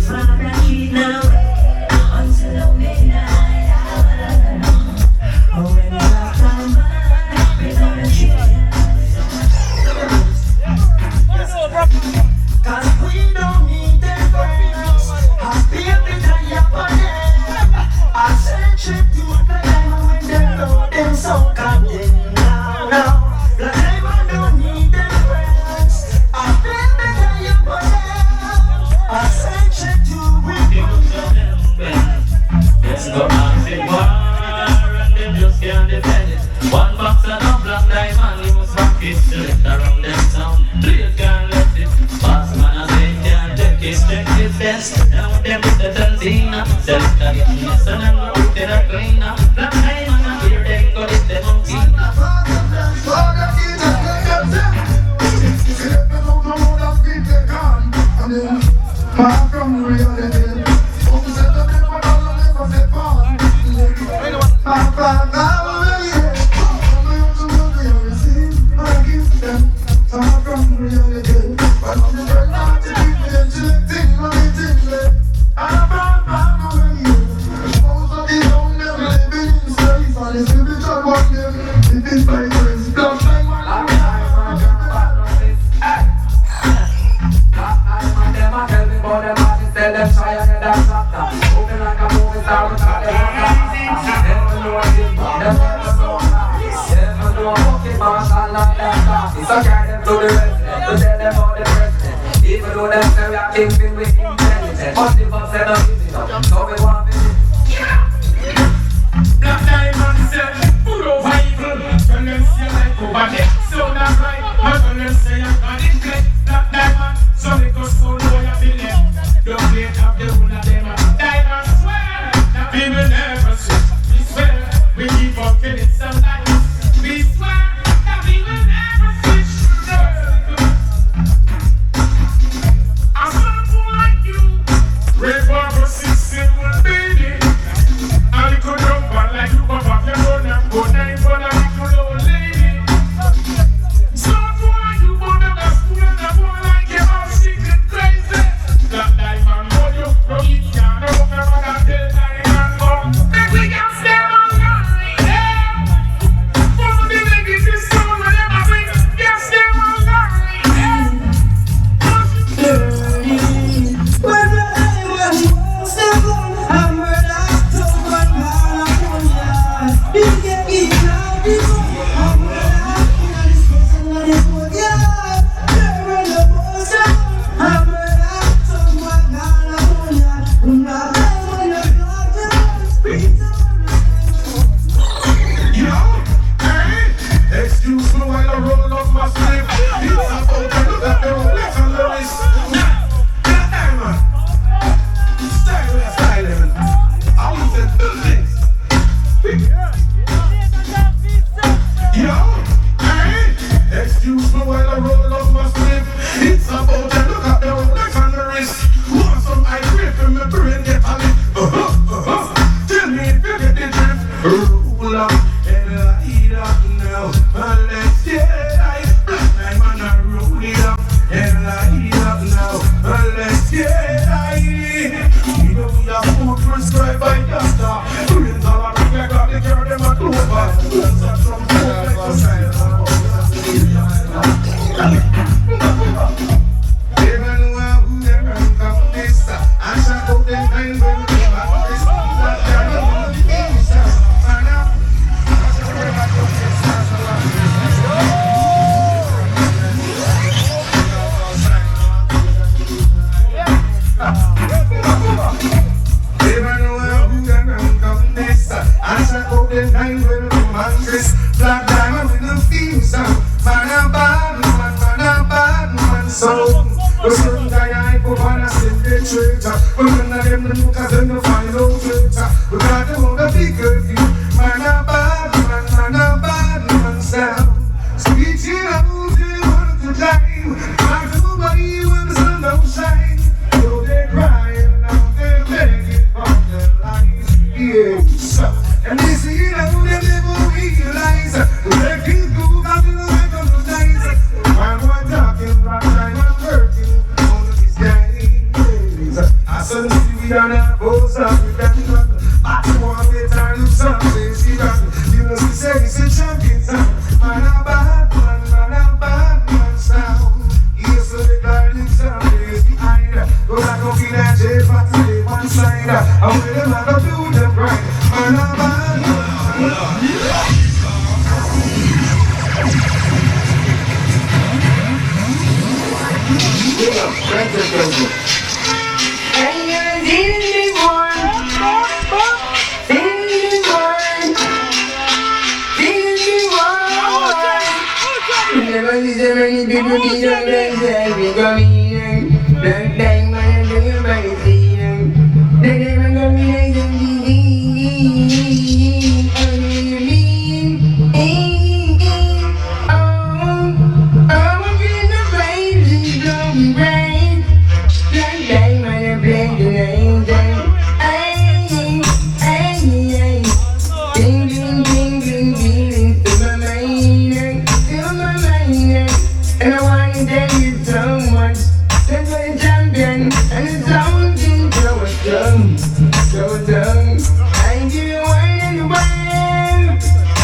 Father, keep now until midnight hour. Oh, when I come by, we're gonna change. Cause we don't need them friends. I feel the time for them. I send you to the diamond when they know them so content. Now, the diamond don't need them friends. I feel the time for them. I send you to the Let's go out in war, and them just can't defend it. One box and a black diamond, you must back it, select around them sound. Play it, can't let it. Pass man, I say, can't take it, check it best. Now them is the Tanzina, self-carry, son and root in a cleaner. Black diamond, I hear them go hit them on tea. Far from reality. Red Barber 6 and 1. them know, cause them no find no church. We got them on the big curfew. Man a bad man sound. Screeching out till one to time. Like nobody when the sun don't shine. So they crying now, they begging for their lives. Yes, and they see it now, they never realize. They keep going back in the light of the night. Man, we're talking about time and working on these days. I saw the city down there, both up with that gun. I want to get time to something, she done. You know, she said it's a champion sound. Man, a bad man sound. Yes, so the garlic sound is behind. Go back up in that jail, but today one side. And with them, I go do them right. Man, a bad man. Many people need a blessing, we go in. Black time, man, I do your body clean. They never go me like them, how do you mean? I'm feeling the flames, it's blowing bright. Black time, man, I play the night time. Ding, ding, ding, ding, ding, to my mind, and I want to tell you so much. That's why the champion and the sound thing so dumb. I give you one and one.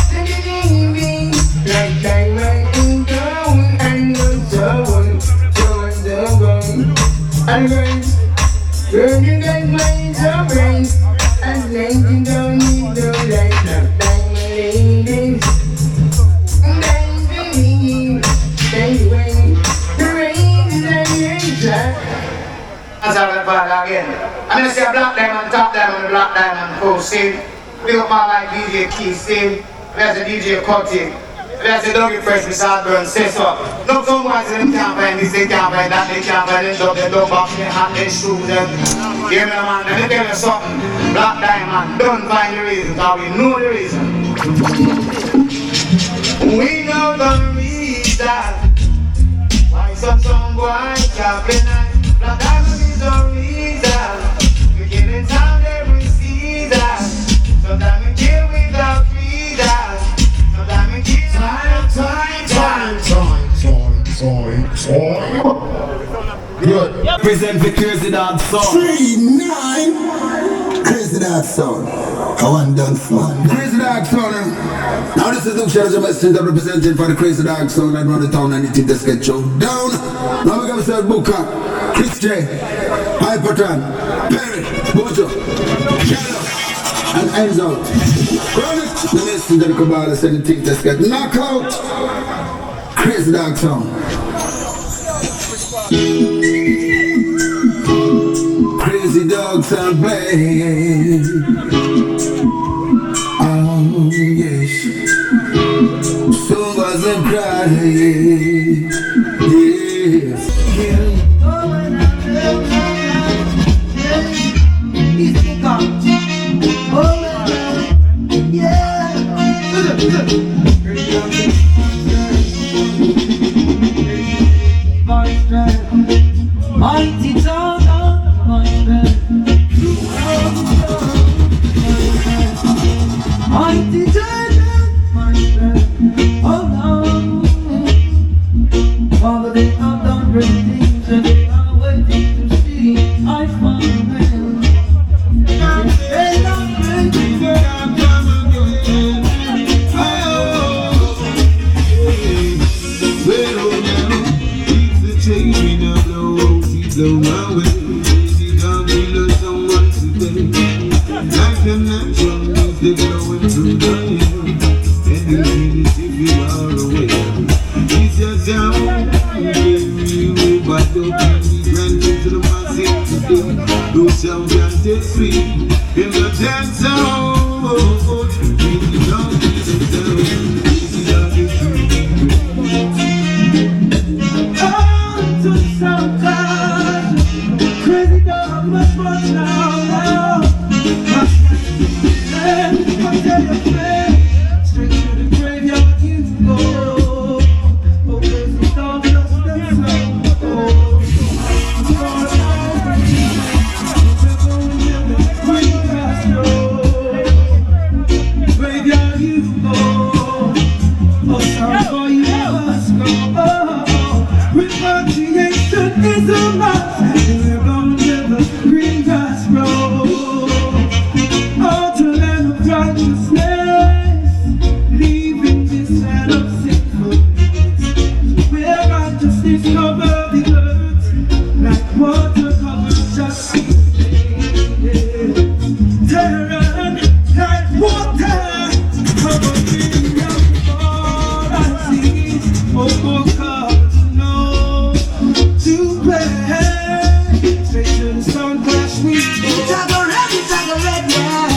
Take it easy. Like diamond in town and no so dumb. And girl, you guys mind so bright. And like you don't need no light. Like diamond ladies. As I went back again. I'm gonna say a black diamond, top diamond, black diamond, full scene. Big up my like DJ Key scene. There's a DJ CULTRE. There's a doggy fresh with Salburn, say so. Look so much them can't find this, they can't find that, they can't find this, they don't box their hand, they shoot them. Give me the man, let me tell you something. Black diamond, don't find the reason, cause we know the reason. We know the reason. Why some boy can't play nice. Black diamond is the reason. We kill in town every season. Sometimes we kill without freedom. Sometimes we kill time. Good. Present the Crazy Dog song. 3-9. Crazy Dog song. I want dance man. Crazy Dog song. Now this is Luke Shadows, a message I'm representing for the Crazy Dog song. I run the town and it just get shown down. Now we got myself Booker, Chris J, Hypertron, Perry, Bojo, Shadow, and ends out. Chronic, the message that come out and say the thing just get knocked out. Crazy Dog song. Crazy dogs are playing. Oh yes. Some was a crying. Yes. Mighty dog of my strength. Mighty dog of my strength. Oh no. Father, they have done great things and they are waiting to see I found them. They done great things and I'm coming again. Oh, well now, keep the change in the blow. Blow my way, she can't feel her someone today. Like them natural music blowing through the air. And you feel it if you are away. It's your sound, baby, you but don't be granted to the massive today. Those sounds are dead sweet in the dance hall. Baby, don't be the sound, baby, don't be sweet. Oh, to the sound. Crazy dog, much now. Straight to the graveyard you go. Oh, crazy dog, lost and slow. Graveyard you go. Oh, sorry for you must go. Repatriation is a must. We're going to the green grass road. Oh, to land of righteousness, leaving this land of sinfulness, where righteousness covers the earth, like water covers justice. Terror like water covering up all I see. Oh, God, no to play. Straight to the sun crash we go. Juggle red, yeah.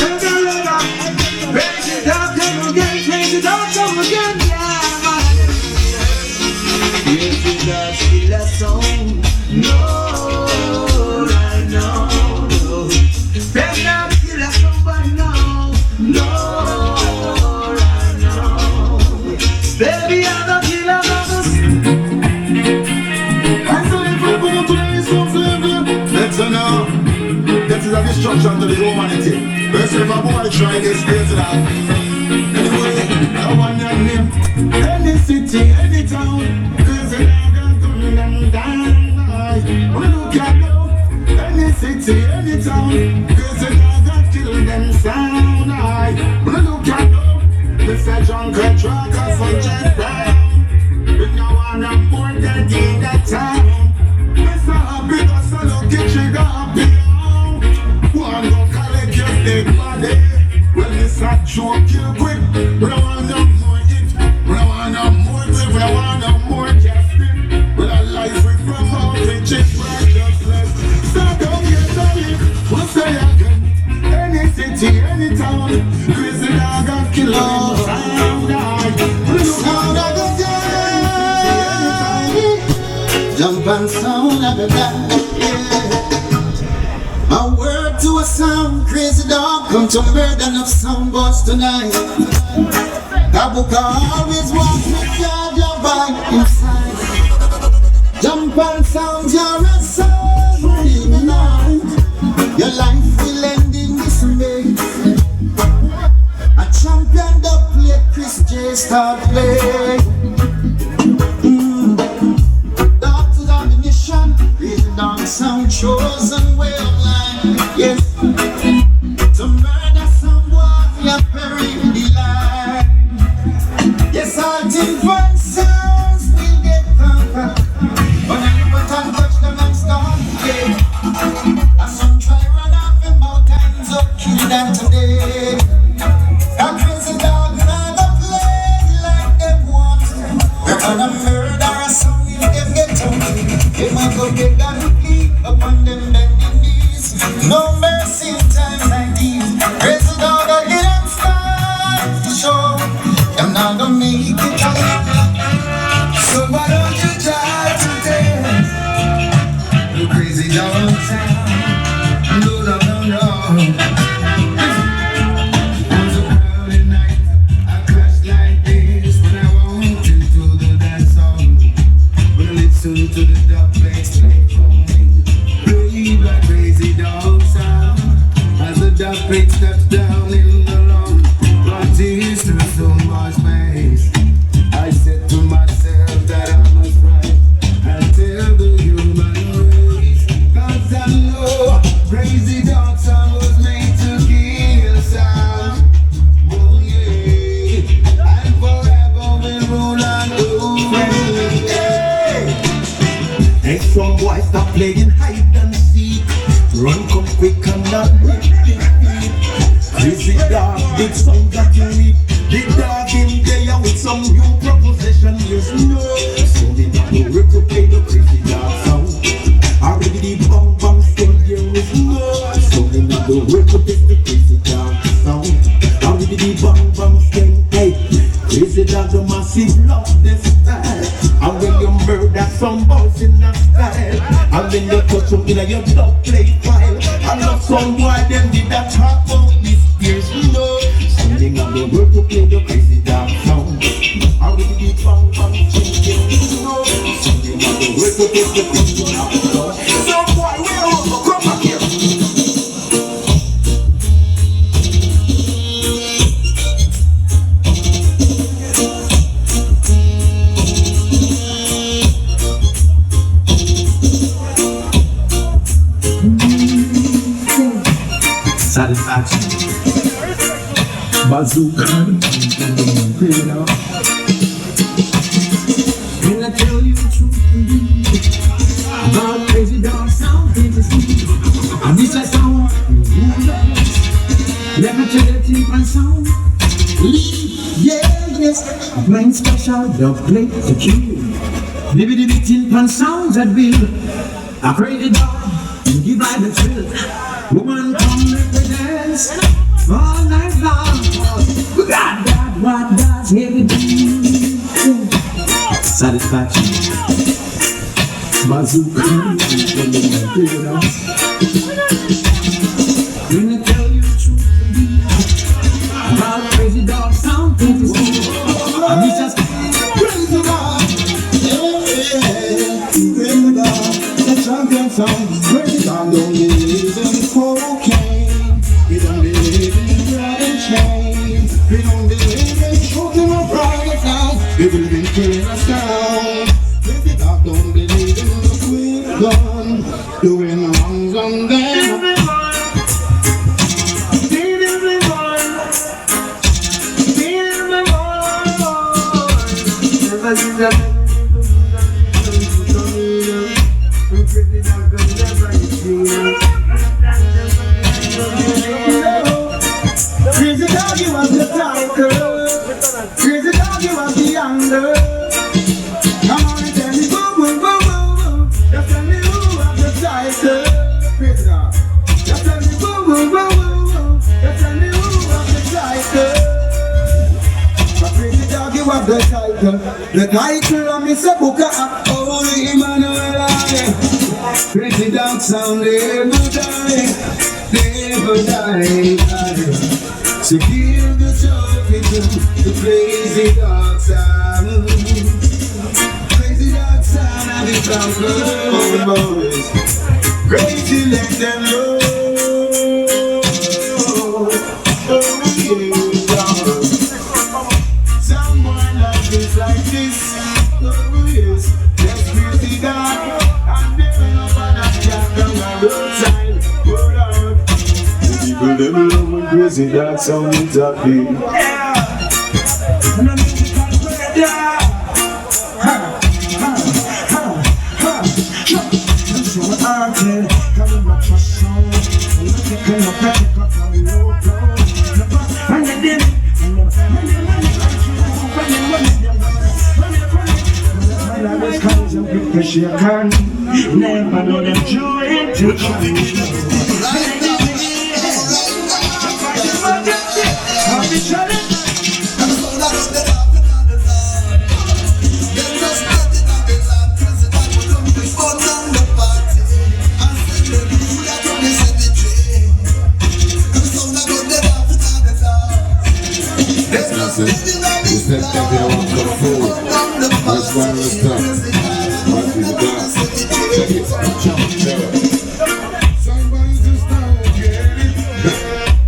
Juggle red, raise it up, come again, raise it up, come again, yeah, man. Yes, it does feel a song. No, I know. Better not feel like somebody know. No, I know. Baby, I'm not feel like Let's know. That is a destruction to the humanity. First, if a boy try to get straight to that. Anyway, I want your name. Any city, any town. Cause the dog is coming and down. When you can go. Any city, any town. Cause the dog is killing them sound. When you can go. This a jungle truck or some jet brown. We no want no more than in that town. It's not happy, cause I look at you happy. One go collect your dead body. Well, this a joke, you quick. We don't want no more hit. We don't want no more grip. We don't want no more justice. With a life we promote, which is righteousness. So don't get darling, we'll say again. Any city, any town. Crazy dog and killer. Sound of the day. Jump and sound of the day. A word to a sound, crazy dog, come to murder enough sound boss tonight. Kabuka always walk with your vibe inside. Jump and sound, you're a sound, dreaming on. Your life will end in this maze. A champion that play, Chris J start play. Doctors on the mission, crazy dog sound chosen way of life. Yes, to murder someone, you're burying the life. Yes, all different sounds will get conquered, but when you put and touch them and start again. And some try run off and bout hands up, kill them today. A crazy dog never play like them want. They're gonna murder a song if them get out. They might go big and keep upon them bending knees. No mercy in times like these. Crazy dog again start to show. I'm not gonna make it out. So why don't you try to dance? The crazy dog sound. No, no, no, no. On the crowded night, I crash like this when I walk into the dance hall. When I listen to the dub bass play for me. Play like crazy dog sound. As the dub bass steps down in the lawn. What is to so much space? I said to myself that I must write and tell the human race. Cause I know crazy dog sound was made to kill sound. Oh yeah, and forever we'll rule and over. Hey, some boys stop playing hide and seek. Run come quick and not break the feet. Crazy dog, big sound that you need. The dog in there with some new proposition. Yes, no. So they not go rip to play the crazy dog sound. Already the bang bang still here is no. So they not go rip to play the crazy dog sound. Already the bang bang still. Hey, crazy dog the massive love this style. And when you murder some boys in that style, and then you touch them in your dog play file. And And love some boy them did that talk about this year's window. Something of the world to play the crazy dark sound. I will be found from changing window. Something of the world to play the crazy dark sound. Some boy will come back here. Satisfaction. Bazooka. You know. When I tell you the truth about crazy dog sound, and this a sound. Let me tell you the thing and sound. Yeah, yes. I'm playing special dub plate to kill. Maybe the big tin pan sounds that build a crazy dog and give by the thrill. Woman, come make me dance all night long. God, what does everything? Satisfaction. Bazooka. You know. When I tell you the truth about crazy dog sound, and it's just crazy dog. Crazy dog. The champion sound. Crazy dog don't believe in cocaine. We don't believe in bread and chain. We don't believe in shooting a private sound. We believe in killing a sound. Crazy dog don't believe in the quick gun. Doing wrongs on them. Crazy dog, you was the title. Crazy dog, you was the younger. Come on and tell me, boo, boo, boo, boo, boo. Just tell me who was the title. Crazy dog. Just tell me, boo, boo, boo, boo, boo. Just tell me who was the title. But crazy dog, you was the title. The title of Mr. Booker, Holy Emmanuel. Crazy dog sound, never die, never die. So give the trophy to the crazy dog sound. Crazy dog sound, and it's our boys. Crazy, let them know. Oh, yeah, someone like this, like this. Oh, yes, that's crazy dog. People them love when crazy dog sound is happy. Never know them true intentions. It's that thing that I want to come forward. That's why it's tough. Check it. Somebody just don't get it.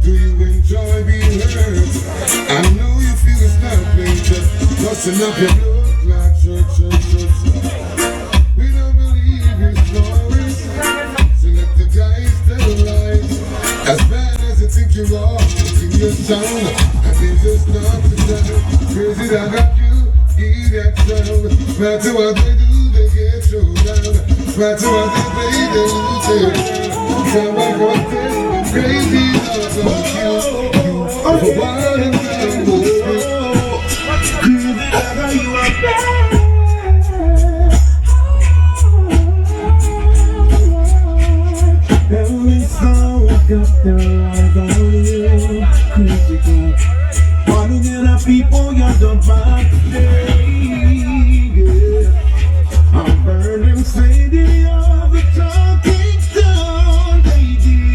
Do you enjoy being hurt? I know you feel it's nothing. Just busting up your blood like church. We don't believe your stories. So let the guys tell lies. As bad as you think you are, in your sound, I think just not the time. Crazy that got you, give that sound. No matter what they do, they get thrown down. No matter what they play, they lose it. Someone got this crazy love on you. For one and crazy that you are bad. Every song got their eyes on you. Critical. Wanna get a people, you're the bad day. I'm burning, say the other talking down, lady.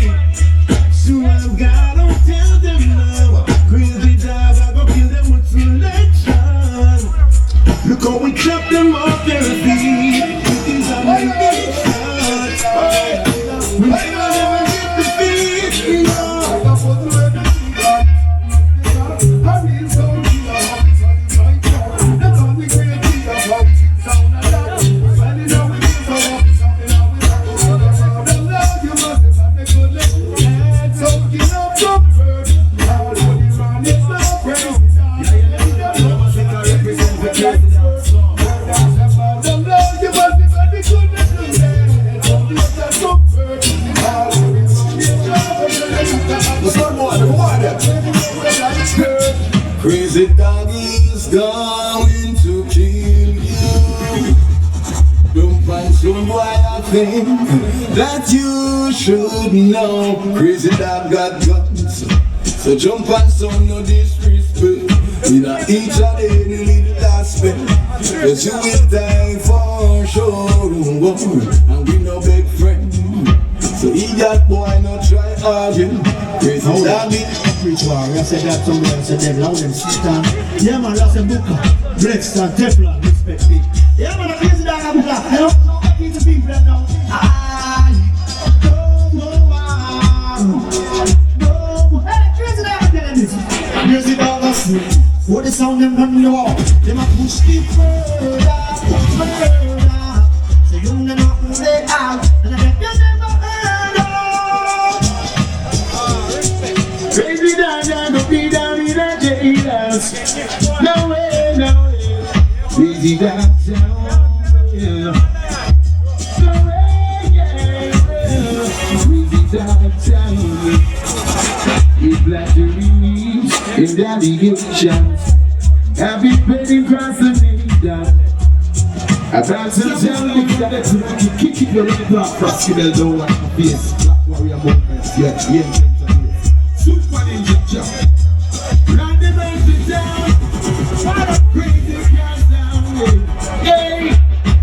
thing that you should know. Crazy dog got guns, so jump and sound no disrespect. In a each and any little aspect, cause you will die for sure. And we no big friend, so idiot boy no try arguing. Crazy dog Preach war, I said that somewhere, I said them loud and sit down. Yeah man, that's a Booker, Blex and Teflon, respect me. Yeah man, a crazy dog a Booker, you know, no happy to people right now. Hey, crazy dog, I'm telling this. Crazy dog a sleep. What the sound them run the wall, them a push the further. So you know nothing they out, and I bet you never heard of. Crazy dog, go be down in a jailhouse. No way, no way. Crazy dog, yeah. No way, yeah. Crazy dog, he black the leaves in the allegations. I've been paying across the nation. About to tell me that you kick it your little black Festval don't want to face. Black warrior movements, yeah. Super ninja jump. Run the mountain down. What a crazy girls down. Hey,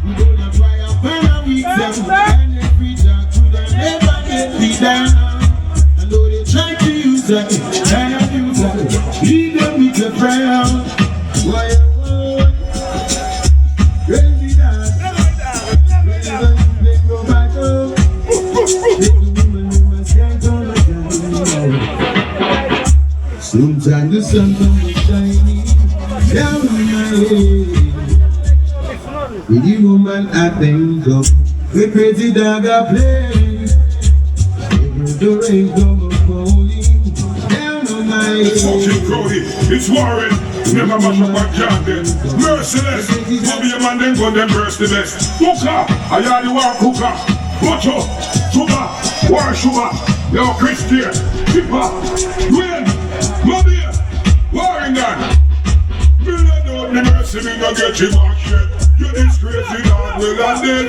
we gonna try up and a week down. And every dog to them never get me down. And though they try to use that, and abuse that, leave them with the frown. Why crazy dog. They go back up. Sometimes the sun don't shine down on my head. With the woman I think of, the crazy dog I play. The rain come falling down on my head. It's fucking Crowley, it's Warren. Never mash up a can then. Merciless, Bobby a man then gun them burst the best. Hooker, I hear the war cooker. Butcher, sugar, war sugar. Yo, Christian, Hipper, Rain, Bobby, Warren gun. Million out me mercy, me no get you back shit. You this crazy dog will and then.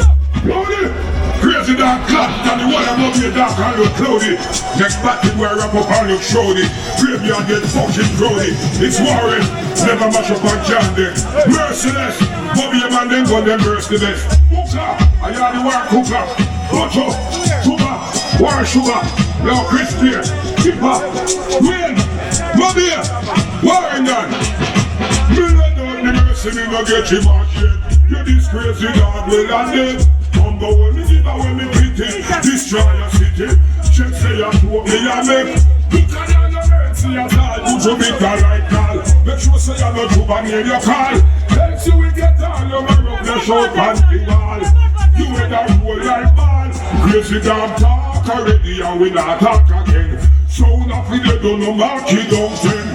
Crazy dog clap, and the one above your dark and look cloudy. Next battle where wrap up and look showdy. Graveyard get fucking crowdy. It's Warren, never mash up on candy. Merciless, Bobby a man then gun them burst the best. Hooker, I hear the war cooker. Butcher, sugar, war sugar. Yo, Christian, Hipper, Rain, Bobby, Warren gun. Million out the mercy, me no get you back shit. You this crazy dog will and then. But when me give away me pity, destroy your city. Check say you to me and make. You can't have mercy at all. You to make the right call. Make sure say you not to ban in your call. Else you will get all your man up the short and the wall. You in a roll like ball. Crazy damn talk already and we not talk again. So enough with you don't know mark you don't tell.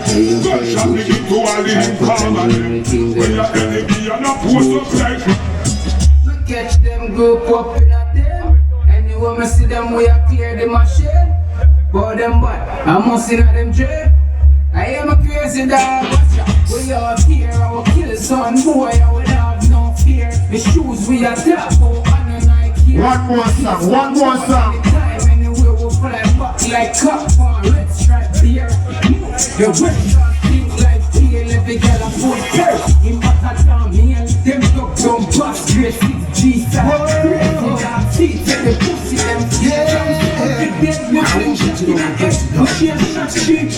God shall begin to all the informants. When your enemy are not post up like. Catch them, group up in a them. Anywhere me see them, we are clear the machine. But them bad, I must see them jail. I am a crazy dog, watch out. We all here, I will kill son boy, I will have no fear. The shoes we are tap, oh, and a Nike. One more song. Time anywhere we'll fly back like cup on red stripe beer. The red dog things like peel, every girl a full pair. In Batatan, me and them dog don't bust, great Jesus, crazy dog teeth, and the pussy them the dead Muslim shit in a head, we share shot street.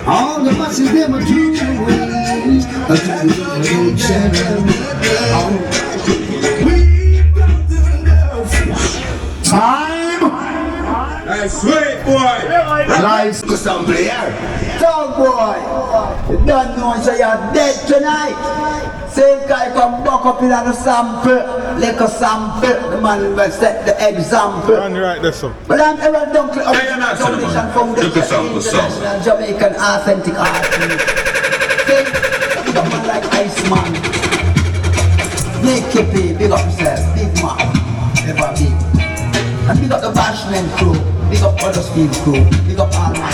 All the masses them are doing time. That's sweet boy. Nice to some player. Dog boy, you don't know so you're dead tonight. Same guy come back up in a sample, like a sample. The man will set the example. And right there, so. But I'm ever done from the Jamaican authentic artist. Say, come on like Iceman. Make it big up yourself, big man. And big up the Bashman crew, big up Huddersfield crew, big up all my.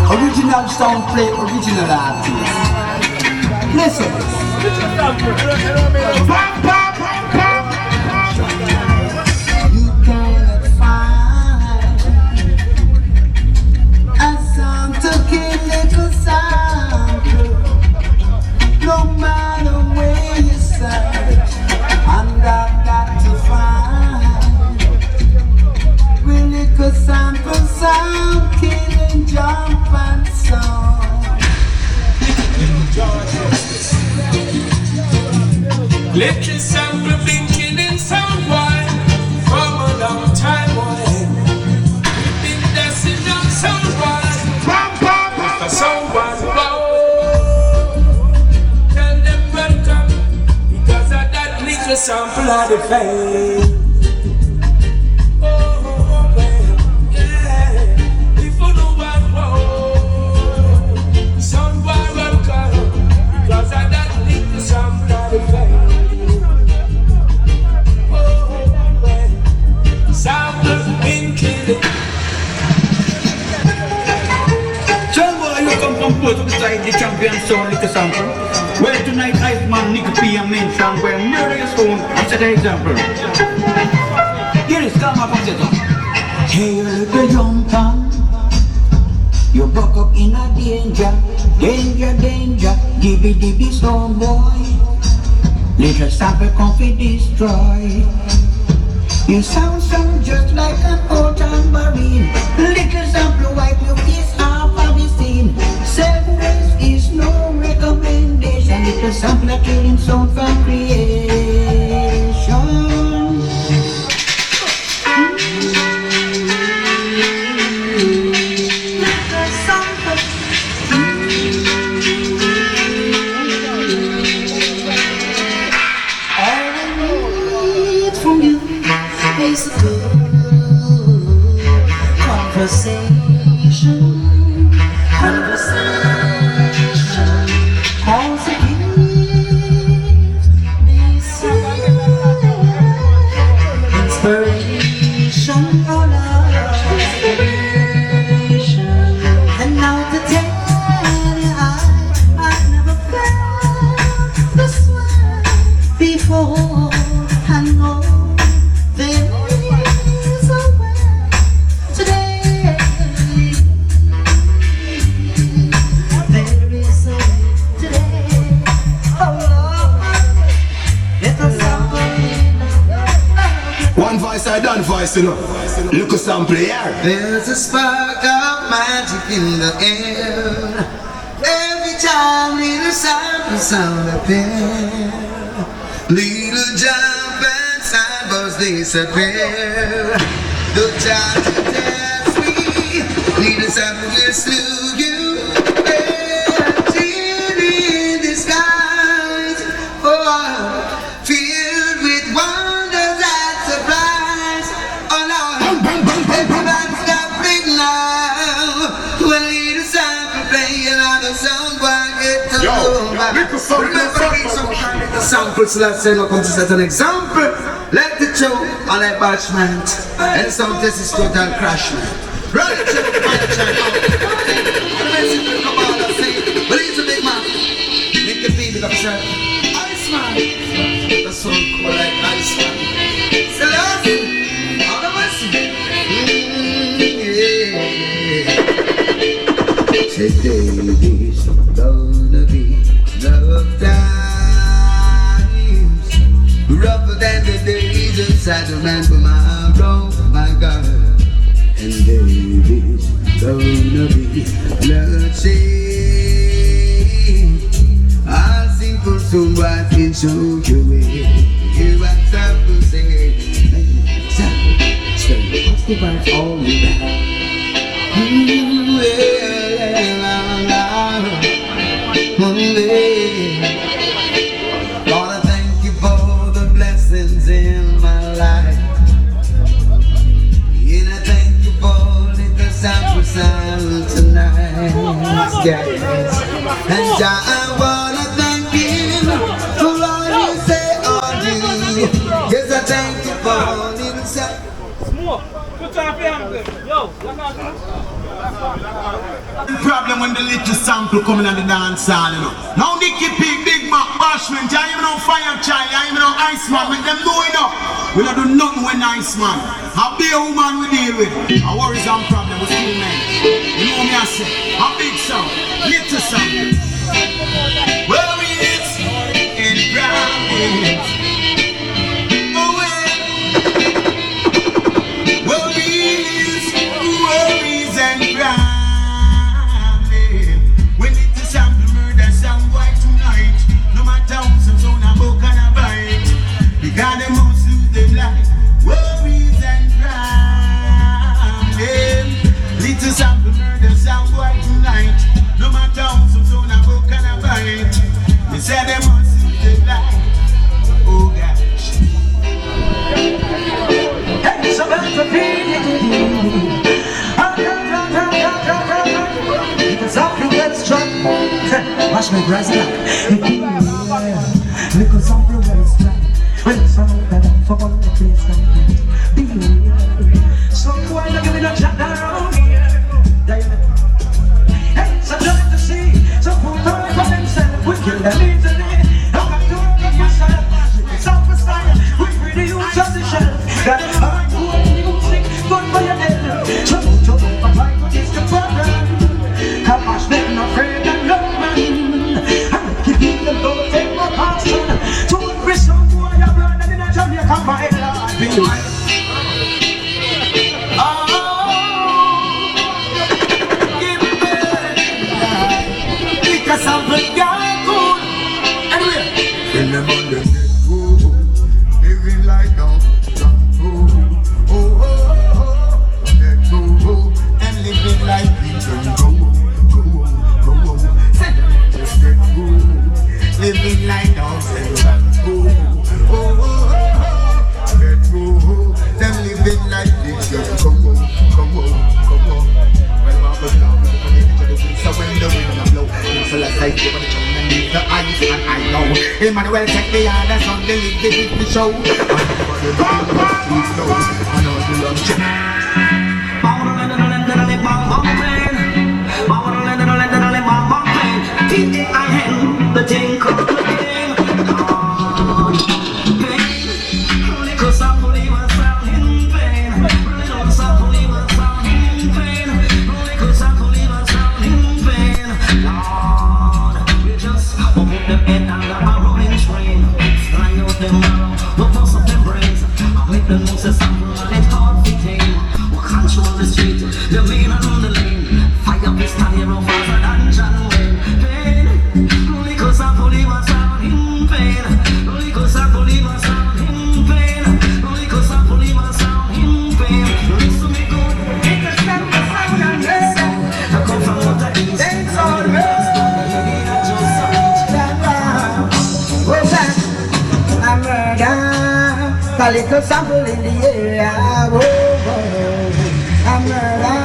Original sound play, original artist. Listen. You cannot find a sound to kill little sound. No matter where you search, and I've got to find real little sample sound killing jump and sound. Little sample been killing sound boy from a long time boy. We've been dancing on sound boy. If a sound boy go, tell them welcome because of that little sample of the fame. The champion sound little sample. Well tonight Iceman Nick P and mention where murder is own. It's an example. Here is come up and Hey little jumper, you buck up in a danger, danger, danger. Dibby dibby sound boy, little sample come fi destroy. You sound just like an old tambourine. Little sample wipe your face off of the scene. 7 days is no recommendation. Little sample a killing sound from creation. Little sample. All I need from you is a good conversation. Also gives me some inspiration, oh Lord, inspiration. And now to tell you I've never felt this way before. I know there is a way today. There is a way today. Oh Lord, let us sample. One voice I done voice, you know. Look a sample here. There's a spark of magic in the air. Every time little sample sound appear. Little jump and samples disappear. The child to dance me. Little sample will slew you. In the skies, oh, filled with wonders and surprise. Oh Lord, everybody stop big now. When little sample play, another song will get to remember these sometimes little samples, let's say, no come to set an example. Let the show on a bashment, and some this is total crashment. Right, the show, the child, the message will come out and say, believe the big man. Make the baby up, sir. Iceman. That's so cool, like Iceman. Celeste. All the mercy. Today's gonna be love times. Rougher than the days inside the man tomorrow, my God. And baby's gonna be bloodshed. Someone can show you way. You are to say. What's the part all you Lord, I thank you for the blessings in my life. And I thank you for little sacrifice tonight. Yes. And I wanna thank you for all you say or do. Yes, I thank you for little sacrifice. Problem when the little sample coming on the dance hall, you know. Now Nicky P, Big Mac, Bashman, I even know Fire Child, I even know Iceman, make them know it up. We don't do nothing with Iceman. A big woman we deal with. A worries and problem with still men. You know me I say, a big sound, little sound. Well, it's in ground. Worries and crying. When it is time to murder someone tonight, no matter how some sound a book and a bite, because they must lose them life. Worries and crying. Little sample murder someone tonight, no matter how some sound a book and a bite, they say they must lose them life. Oh gosh. Hey, so that's the thing. Something gets struck. Watch me rise up. Because something gets struck. When someone that I'm for one the place like be someone that give me a chat around here. Hey, so just to see. So put on for themselves. We kill them easily. Don't have to work on yourself. It's up for style. We really use of the shelf. That I'm doing music. Good for your head. So put your own life. What is the problem? How much they're not afraid of no man. I keep them don't take my passion. To every song boy I run and in a Jamaica my life. Give me because I'm the guy good. Anyway, in the Monday living like down, and living like people. Living like dogs and bamboo. Let's go. Them living like this. Come on. Well, Marcus now, so when the wind blow, it's a lot like you want to jump and leave the ice, and I know. Emmanuel check the other song, they live the show. I know the lunch. The thing called the game. Pain. Little sample leave us down in pain. Little sample leave us down in pain. Little sample leave us down in pain. Lord, we just open them head and a rolling train. Line out them narrow, no bust up them brains. I make them move the sample and it's hard to tame. We control the street, the main and on the lane. Fire pistol hero faster than John Wayne. Because I believe I sound in pain. Because I believe I sound in pain. Because I believe I sound in pain. Listen me good. Interceptor sound and listen. I come from what I eat. Thanks all the rest. What's that? I'm murder. A little sample in the area. I'm murder.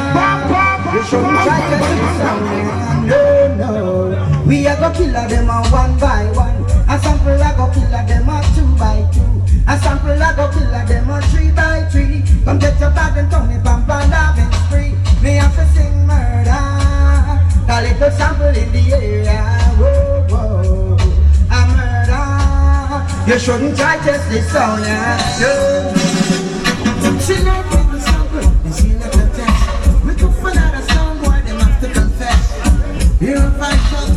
You shouldn't try to do something. No. We a go kill them one by one. A sample a go kill them 2 by 2. A sample a go kill them 3 by 3. Come get your bag and turn it on loving spree. Me have to sing murder. A little sample in the area. Whoa. A murder. You shouldn't try to test this sound, yeah. She like the sample, she like the test. We go for another song, boy, they have to confess. Here a fashion.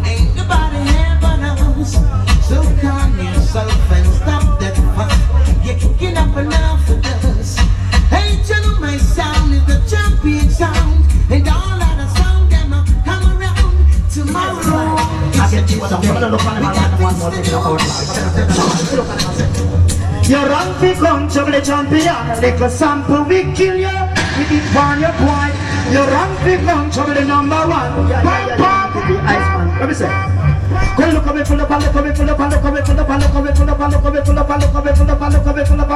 Ain't nobody here but us. So calm yourself and stop that fuss. You're kicking up enough for us. Hey, tell my sound is the champion sound. run fi country champion. Little sample we kill you. We did warn your boy. You run fi country number one. Iceman. Let me say. Go look at me full up, look at me full up, look at me full up, look at me full up, look at me full up, look at me full up, look at me full up.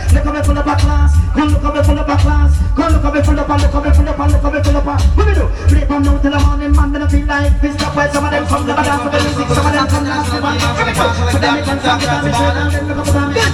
Look at me full up a class. Go look at me full up a class. Go look at me full up, look at me full up, look at me full up. What we do? Play from now till the morning, man. Me feel like fist up where some of them come to dance for the music, some of them come to dance for the music. So them can stop it and they say and then look up at me.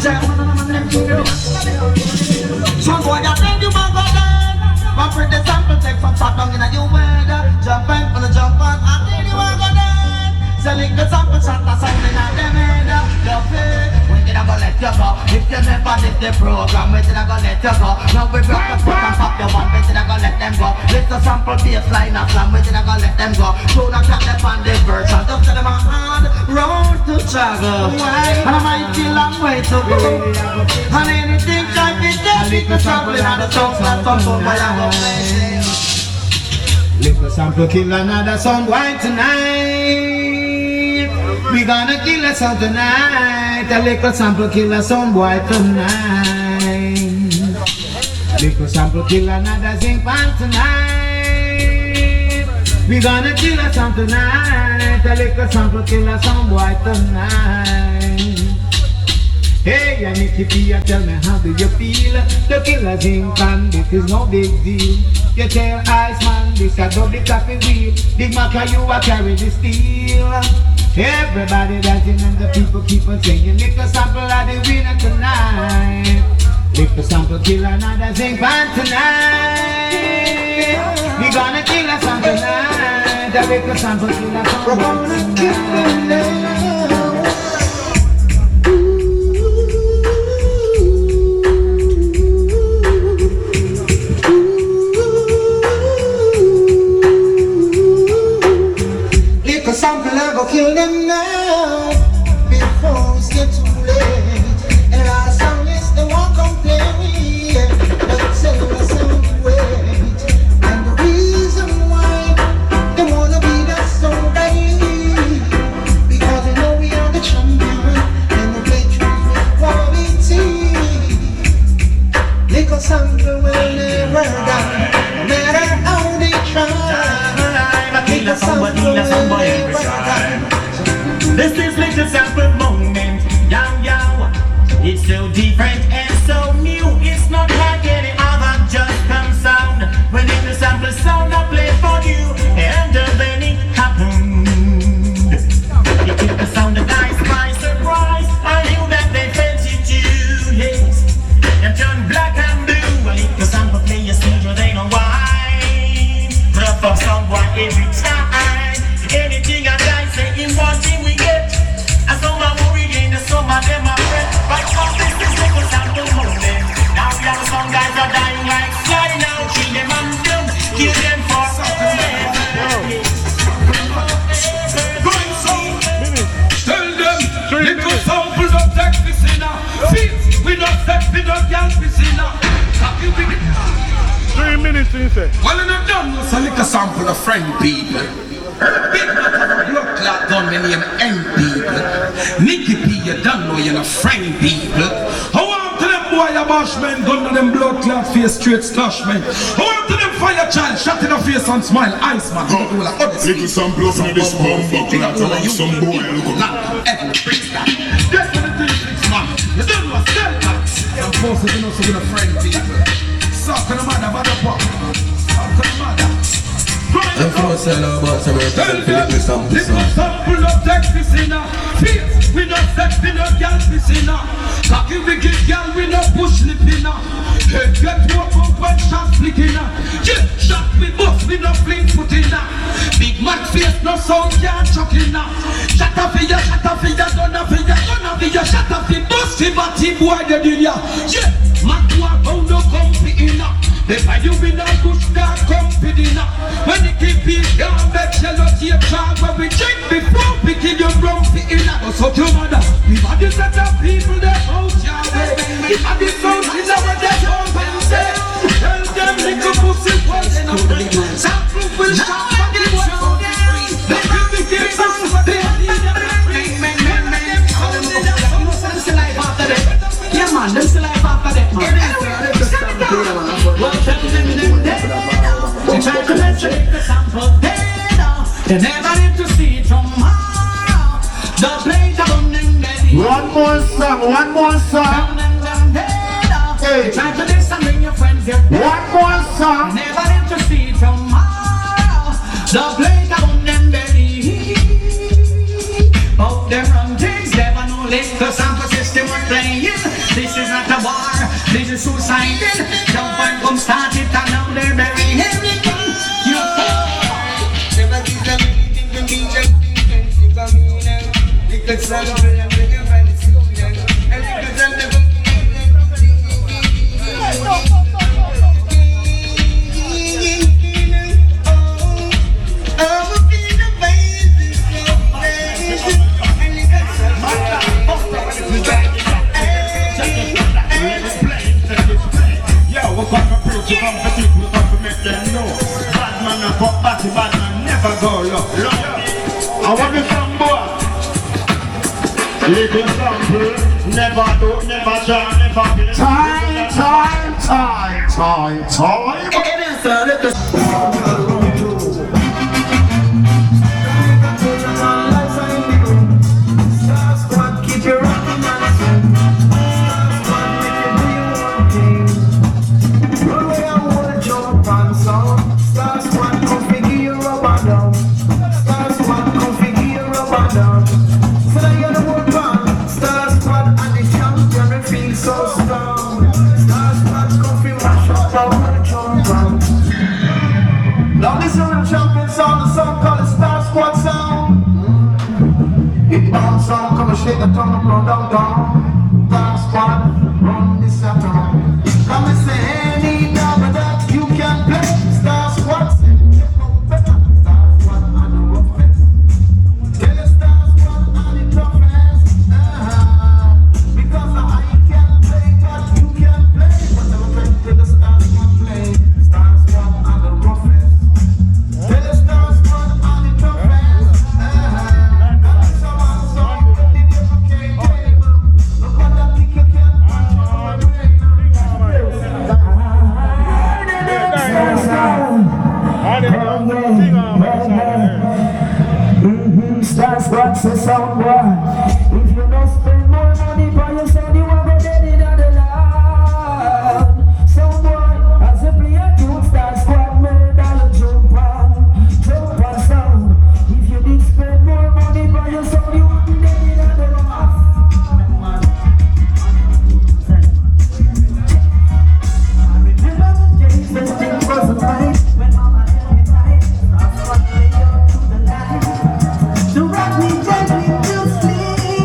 Some boy that bring you back again. One for the sample, take some fat down in a new weather. Jump on the jump on, I tell you what again. Selling the sample, shot a sound in a them head. Love it, we did not go let you go. If you never did the program, we did not go let you go. Now we broke the foot and pop the one, we did not go let them go. Lift the sample baseline and slam, we did not go let them go. Show the cat them on the version, just tell them a hard road to travel. And I might feel long way to go. And anything can be done, little sample in the songs and some fun by our play. Little sample kill another song white tonight. We gonna kill a song tonight. A little sample kill a song white tonight. Little sample kill another zinc pan tonight. We gonna kill a song tonight. A little sample kill a song white tonight. Hey, and Nicky P, tell me how do you feel? The killer zinc pan, this is no big deal. You tell Iceman, this a double tapping wheel. Big Maca, you a carry the steel. Everybody dancing and the people keep on singing. Little sample of the winner tonight. Little sample kill another zinc pan tonight. We gonna kill a song tonight. The little sample kill a song. We're gonna kill them. Sample I go kill them now before it's get too late. And our song is they won't complain, but say the same way. And the reason why they wanna be that so badly, because they know we are the champion and we play truth with quality. Little sample will never die, no matter how they try. Somebody every time. This is little sample moment. Yow yow. It's so different and so new. It's not like any other just come sound. When it's a sample sound I play for you, and then it happened. It took the sound of guys by surprise. I knew that they felt it too. Yes, them turn black and blue. A little sample play a studio, they know why. Rap of someone every time. Anything I die, say in one thing we get. I saw my worry in the summer, them my friend. Right now this is little sample moment. Now we have some guys are dying like fly now. Kill them and them, kill them for Tell them, little sample of sex piscina. Feet, we not sex, we not gal piscina. 3 minutes, you say. Well, in a done, it's a little sample of friend people. Big blood clot done me name M people. Nicky P, you don't know you're a friend people. I want to them boy a bashman, gun to them blood clot face straight slashman. I want to them fire child, shot in the face and smile, Iceman. Little sample of this bomb buckle, I want some boy look up. That's what it is, man. You don't know what's that, man. I'm forced to know some of the friend people. Suck on the mother, mother pop. Suck on the mother. I'm forced to know about some of the little sample. Little sample of sex piscina. Face, we not sex, we not gal piscina. Cocky wicked gal, we not push lipina. Head get walk up when shot flicking. Yeah, shot we bust, we not fling footina. Big Mac face, no sound can't chucking. Shut up for ya, done up for ya, shut up for bust for batty boy the dinner. Yeah, Mac walk round no company. They buy you in a bush dark company. When you keep it down, make yellow tape chart when we drink before we kill your grumpy in a so your mother. We had this set of people that out your way. We had this sound in our death open say. Tell them little pussy was in a brain. Sample will shop for the one on the street. They will be getting some what they need every free. Yeah man, They never need to see tomorrow. The plate of belly. One more song. Hey. Try to this and bring your friends here. One more song. They never need to see tomorrow. The plate of belly. But them run things, never know list. The sample system was playing. This is not a war, this is suicidal. Jump and come start it and now they're burying him. Never give them anything to me, just think of me now. Because I'm going to bring you find it slow down. And because I'm never bad man never go low. I want the song boy. Little sample, never do, never try, never be. Time. It is a little. Keep your rocking man. Run away and wanna jump on sound. Star Squad come figure your rubber down. Star Squad come figure your rubber down. So now you're the one man. Star Squad and the champion we feel so strong. Star Squad come figure mash up and wanna jump on. Now this is the champion sound. The song called the Star Squad sound. It bounce on, come and shake the tongue and blow down. Star Squad, run this town. Come and say any number that you can play. Star Squad, say you know better. Star Squad and the roughest. Tell the Star Squad and the toughest. Because I can play that you can play. Whatever play, tell the Star Squad play. Star Squad and the roughest. Tell the Star Squad and the toughest. Star Squad say sound boy. If you don't spend more money for your sound, you are go dead in the land. Sound boy, as you play a tune, Star Squad murder you jump on sound. If you did spend more money for your sound, you would be dead in the land. Remember the days when things wasn't right, when mama held me tight. Star Squad lay up to the light. To rock me gently to sleep.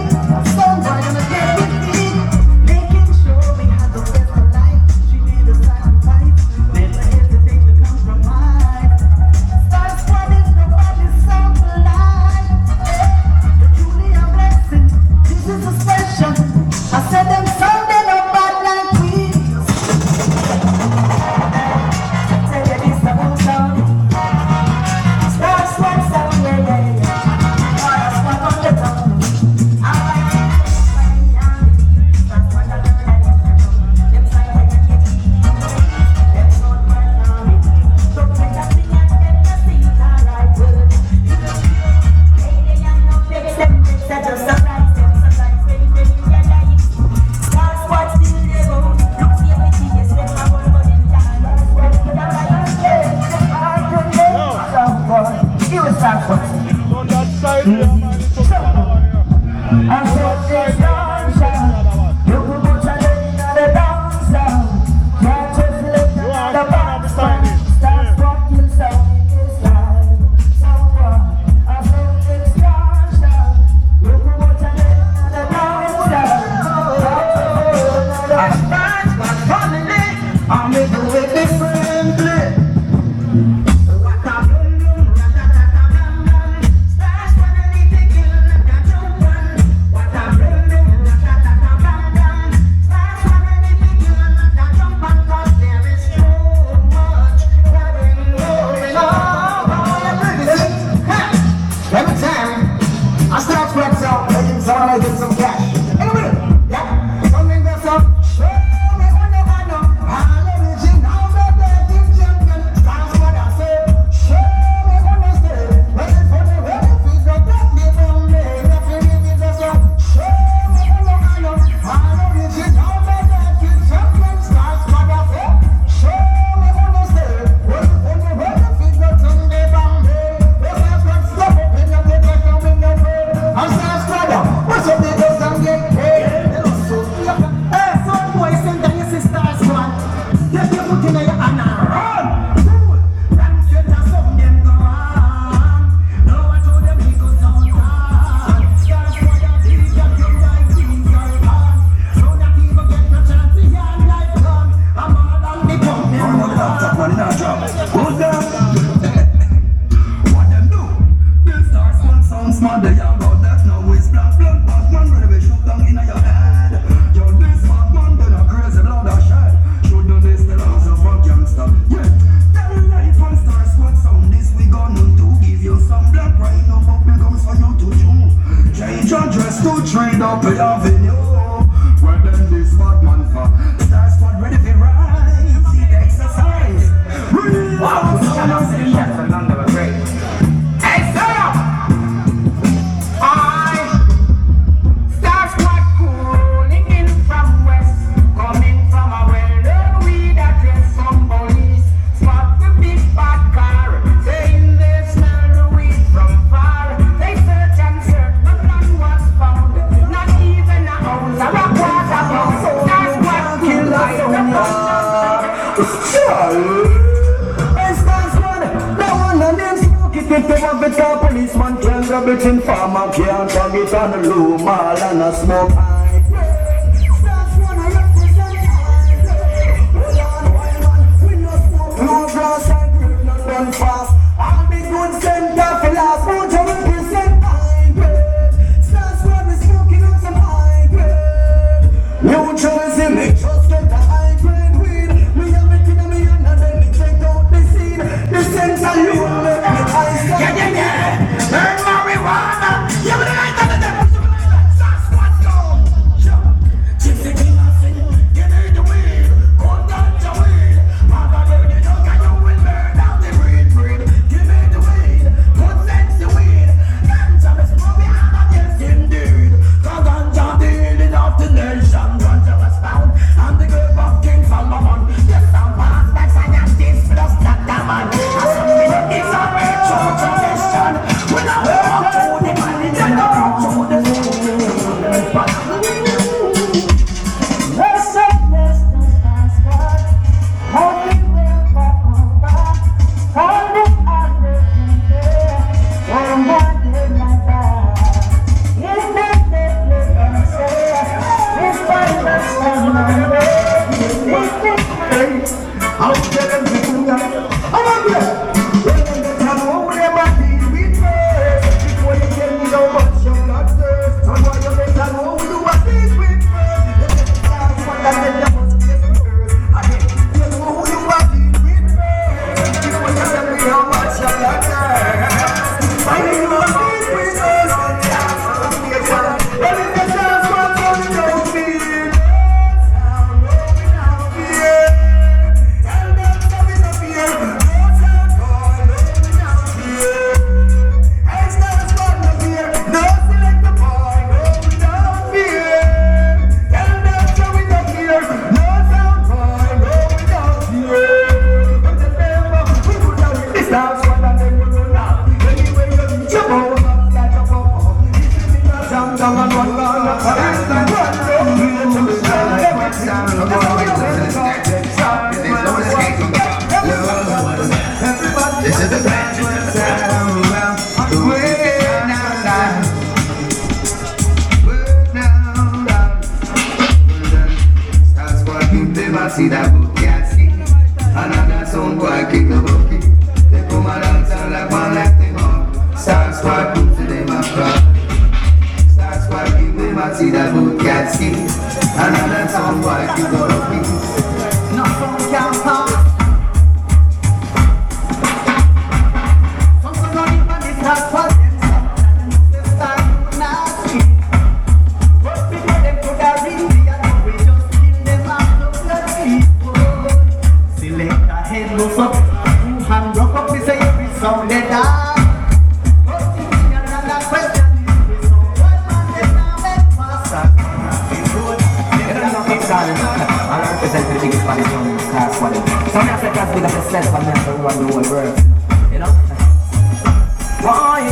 stick to a bit of policeman can't grab it in farmer can't hang it on the loom all and a smoke. No glass and grip, not done fast. All the good center for last 100% high grade. Stars when we smoking on some high grade. New Jersey, me just get the high grade weed. Me have it in me hand and then me take out the seed. The center you will make me high start. Yeah. Burn marijuana. You will like that. Stars what's gone. Gypsy King of Sin, give me the weed. Hold on to weed. Mother, give me the dog and you will burn down the breed. Give me the weed. Good sense the weed. Ganja is moving out of yes indeed. Cause ganja dealing of the nation. Ganja was found. And the grave of King Solomon. Yes, I'm past like scientists plus Dr. Man. As it's a ritual tradition. When I walk through the valley, then I walk through the school. See that book, yeah, see. Another song, boy, kick the bucket. They come around, sound like one like them all. Start squad, boom to them up front. Start squad, give them a see that book, yeah, see. Another song, boy, kick the bucket. No song can come. Some song on it, but it's not for them. They start doing nasty. But before them could have read the other, we just kill them out. Select a head loose up, two hand rock up, we say every song they die. But another question is every song, what man they now make faster? It's good, they don't know it's all. I represent the biggest body from the stars for them. Some of the as big as the self and mental run the whole world. You know? Boy,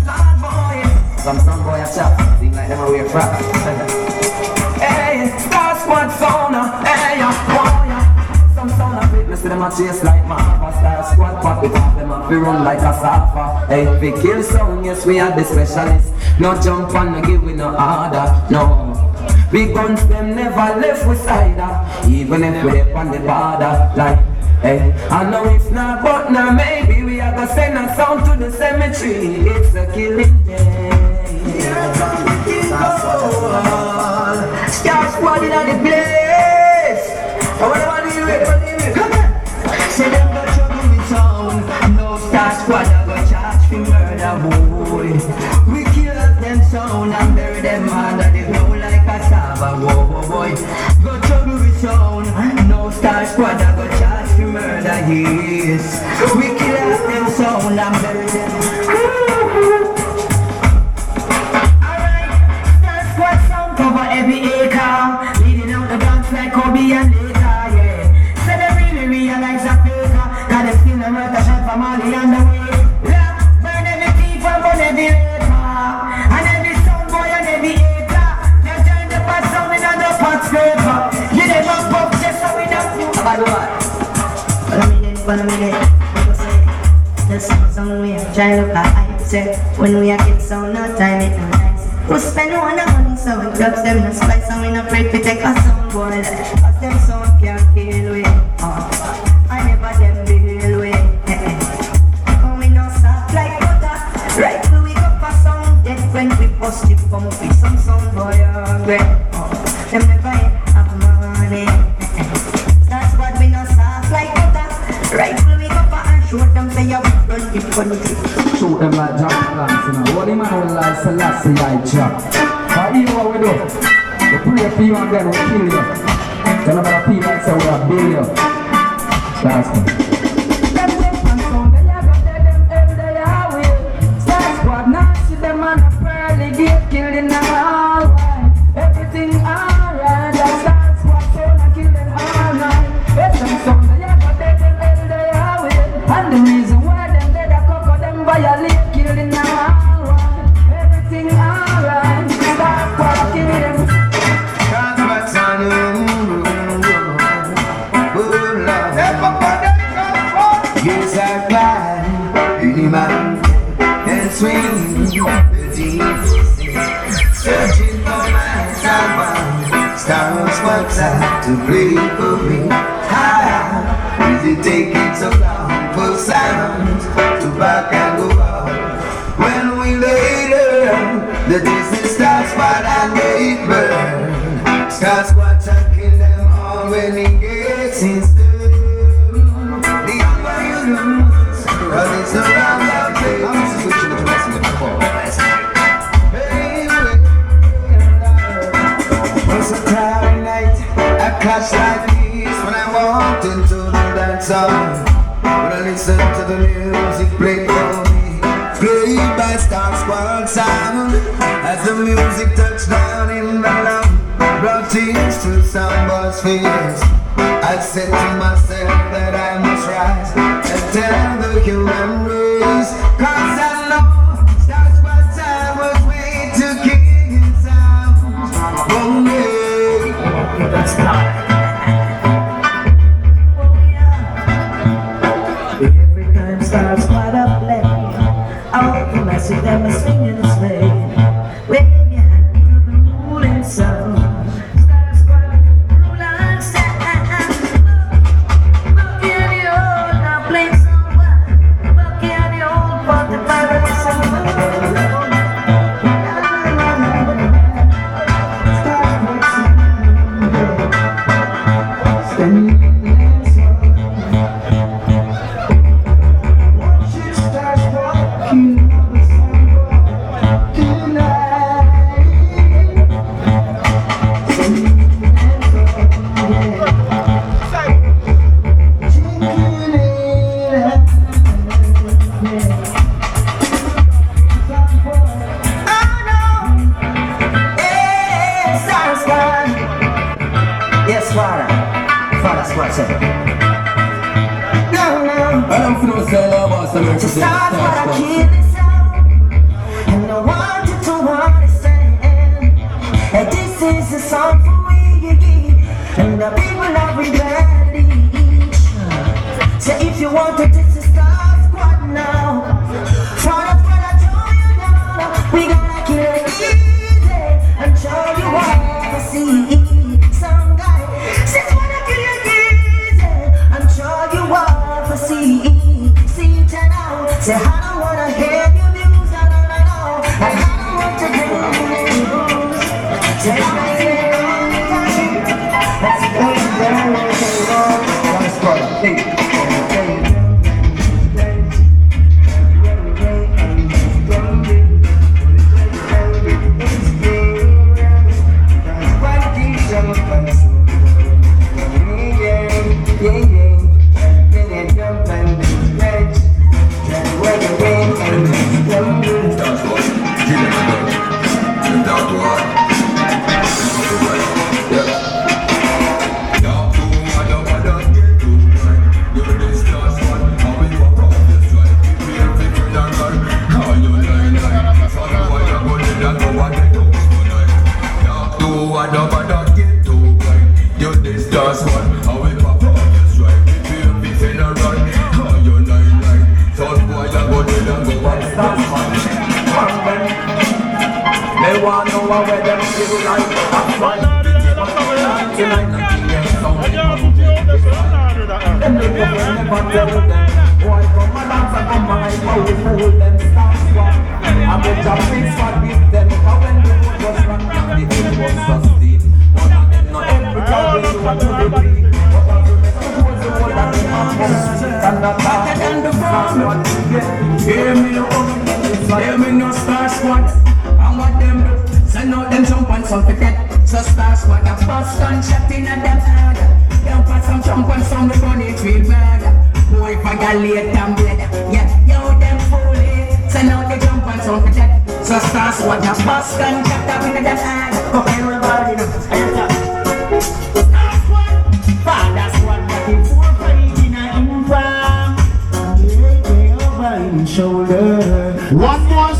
Lord boy. Some boy a chop, seem like them a wear crap. Hey, Star Squad sauna, hey, boy. Some sound of fitness to them a chase like Marva. Star Squad pop it off them up, we run like a safa. Hey, if we kill sound, yes we are the specialists. No jump and no give we no order, no. We guns them never left with cider. Even if we up on the border, like, hey. I know it's not but now maybe we are gonna send a sound to the cemetery. It's a killing day. Star Squad in the place. I wanna do it. Come on. Say them go trouble with sound. No Star Squad I go charge for murder, boy. We kill them sound and bury them under the ground like a cassava, whoa, boy. Go trouble with sound. No Star Squad I go charge for murder, yes. We kill them sound and bury them. Alright, Star Squad sound cover every acre. Leading out the banks like Kobe and Laker, yeah. So they really realize a faker. Got them still a murder shot from Mali and the way. Yeah, burn every thief and burn every raper. And every sound boy and every acre. They turn the pot sound in and the pot scraper. You never pop just so we don't do. About what? 1 minute, 1 minute. the song we are trying to look at hype. Say, when we are kids, so no time, it no nice. We spend all the money, so we drugs them no spice, and we no afraid to take a song boy. Cause them song can't kill we. I never them deal with. We no soft like butter. Right till we go for some dead when we post it, come up with some sound boy hungry. Them never have money. That's what we no soft like butter. Right till we go for and show them say you run the country. Shoot them like Jamaican, you know. What the man will like Selassie I jump. But you know what we do? We pray for you and then we kill you. Tell them about people that say we are billion. That's me. Them weapons sound, they are got them they are will. Star Squad, now see them on a pearly gate, kill them all right. Everything alright, that Star Squad sound, I kill them all night. Them sound, they are got them they are will. And the reason why them dead a cock of them violate, kill them all right. Everything alright, Star Squad, kill them. That's what's on you. Yes, I climb any mountain and swing the deep sea, searching for my someone. Stars what's out to play for me. How is it taking so long for silence to back and go out? When we later, the distant stars spot and they burn. Stars what's out, kill them all when it gets inside. Cause it's around that way. I'm switching to wrestling before. Once a Friday night, I catch like this when I walked into the dance hall. When I listen to the music played for me, played by Star Squad sound. As the music touched down in the lung, brought tears to somebody's face. I said to myself that I must rise and tell the human race. Cause I know that's what time was made to kick it sound. One day, that's not. Every time Star Squad up play, I open my see them swinging this way. Wave your hand to the ruling sound. Wait. feel like I'm fine. Tonight, them never tell them. Boy, come and dance and come and hype out, fool them, stop swap. I bet your face for this them. How when the road was run and the hill was sustained. None of them know every time they do what to the beat. But as you make the whole the whole of them have come sweet and not better than the first what you get. Hear me no hear me no star squad. And what them do? Send out them jump on some forget. So star squad a bust gunshot in a them head. Them pass some jump on some the bunny tree murder. Boy, if I got late and bleed, yeah, yo, them fully. Send out the jump and some protect. So stars what a bus can cut up in the hand. Okay, everybody, Star squad, father squad, but the 4 5 in a infam. Over him shoulder. One more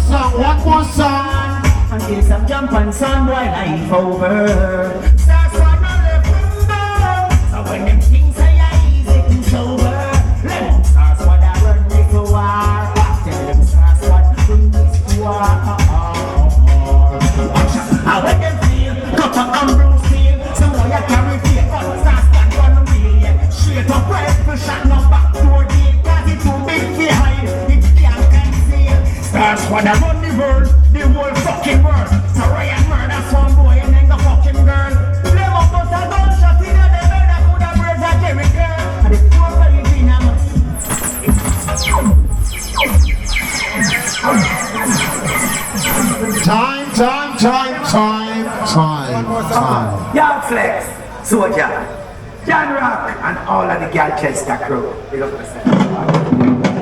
song. Until some jump and some boy life over. Star squad, no left window. So when them things are easy to sober. Stars what I run me to war. Tell them stars what bring this to war. How when them feel, cut up and bruise feel. Some boy I carry fear, but stars can run away. Straight up rifle shot, no back door deal. Cause it too big for hide, it can't conceal. Stars what I run the world, the whole fucking world. So Ryan murder some boy and then the fucking girl. Them up us a gunshot in the head, that could have raised a Jerry girl. And the 4 5 in a month. Time. Yard Flex, Soldier, John Rock, and all of the Galchester crew. Big up yourself.